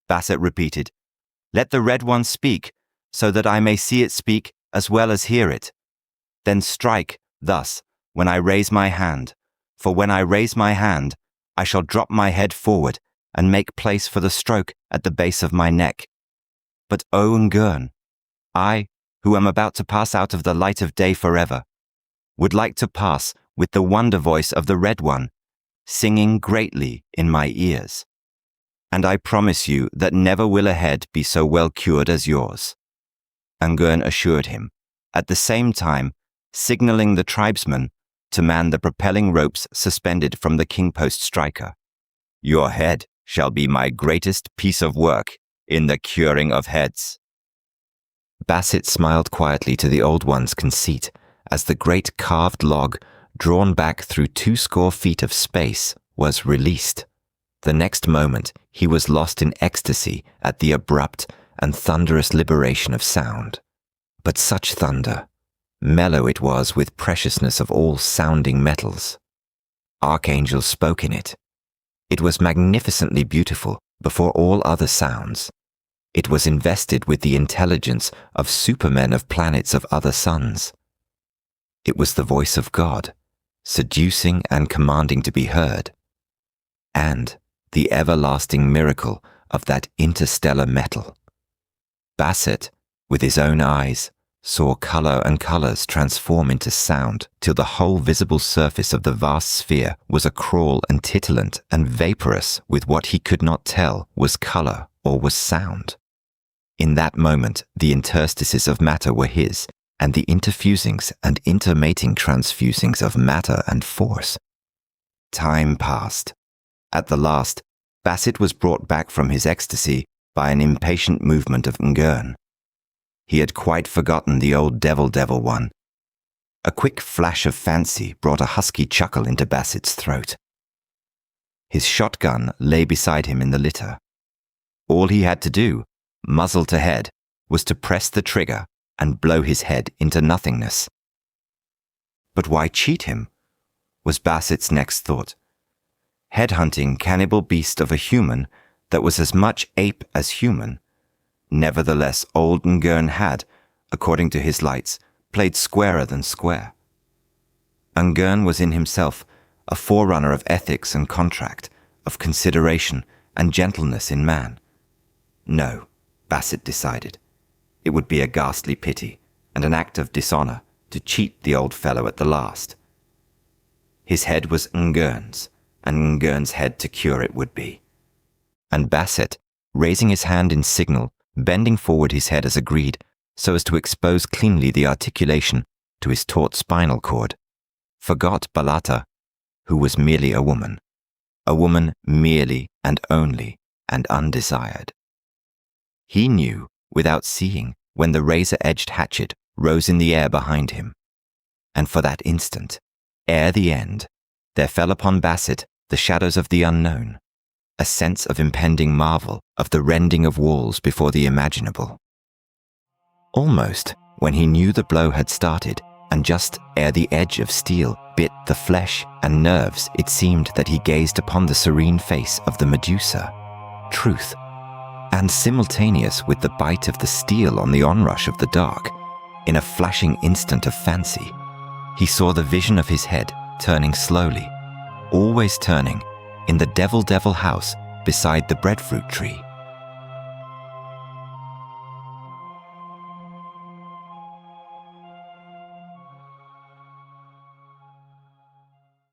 Basset repeated, "let the red one speak, so that I may see it speak as well as hear it. Then strike, thus, when I raise my hand, for when I raise my hand, I shall drop my head forward and make place for the stroke at the base of my neck. But O Ngern, I, who am about to pass out of the light of day forever, would like to pass with the wonder voice of the red one, singing greatly in my ears. And I promise you that never will a head be so well cured as yours," Ngern assured him, at the same time signaling the tribesmen to man the propelling ropes suspended from the king-post striker. "Your head shall be my greatest piece of work in the curing of heads." Basset smiled quietly to the old one's conceit as the great carved log, drawn back through 20 feet of space, was released. The next moment he was lost in ecstasy at the abrupt and thunderous liberation of sound. But such thunder! Mellow it was with preciousness of all sounding metals. Archangels spoke in it. It was magnificently beautiful before all other sounds. It was invested with the intelligence of supermen of planets of other suns. It was the voice of God, seducing and commanding to be heard. And the everlasting miracle of that interstellar metal. Basset, with his own eyes, saw color and colors transform into sound till the whole visible surface of the vast sphere was acrawl and titillant and vaporous with what he could not tell was color or was sound. In that moment the interstices of matter were his, and the interfusings and intermating transfusings of matter and force. Time passed. At the last, Basset was brought back from his ecstasy by an impatient movement of Ngern. He had quite forgotten the old devil one. A quick flash of fancy brought a husky chuckle into Basset's throat. His shotgun lay beside him in the litter. All he had to do, muzzle to head, was to press the trigger and blow his head into nothingness. But why cheat him? Was Basset's next thought, headhunting cannibal beast of a human that was as much ape as human. Nevertheless, old Ngern had, according to his lights, played squarer than square. Ngern was in himself a forerunner of ethics and contract, of consideration and gentleness in man. No, Bassett decided. It would be a ghastly pity and an act of dishonor to cheat the old fellow at the last. His head was Ngern's, and Ngern's head to cure it would be. And Bassett, raising his hand in signal, bending forward his head as agreed, so as to expose cleanly the articulation to his taut spinal cord, forgot Balata, who was merely a woman merely and only and undesired. He knew, without seeing, when the razor-edged hatchet rose in the air behind him. And for that instant, ere the end, there fell upon Bassett the shadows of the unknown, a sense of impending marvel, of the rending of walls before the imaginable. Almost, when he knew the blow had started, and just ere the edge of steel bit the flesh and nerves, it seemed that he gazed upon the serene face of the Medusa, truth, and simultaneous with the bite of the steel on the onrush of the dark, in a flashing instant of fancy, he saw the vision of his head turning slowly, always turning, in the devil house beside the breadfruit tree.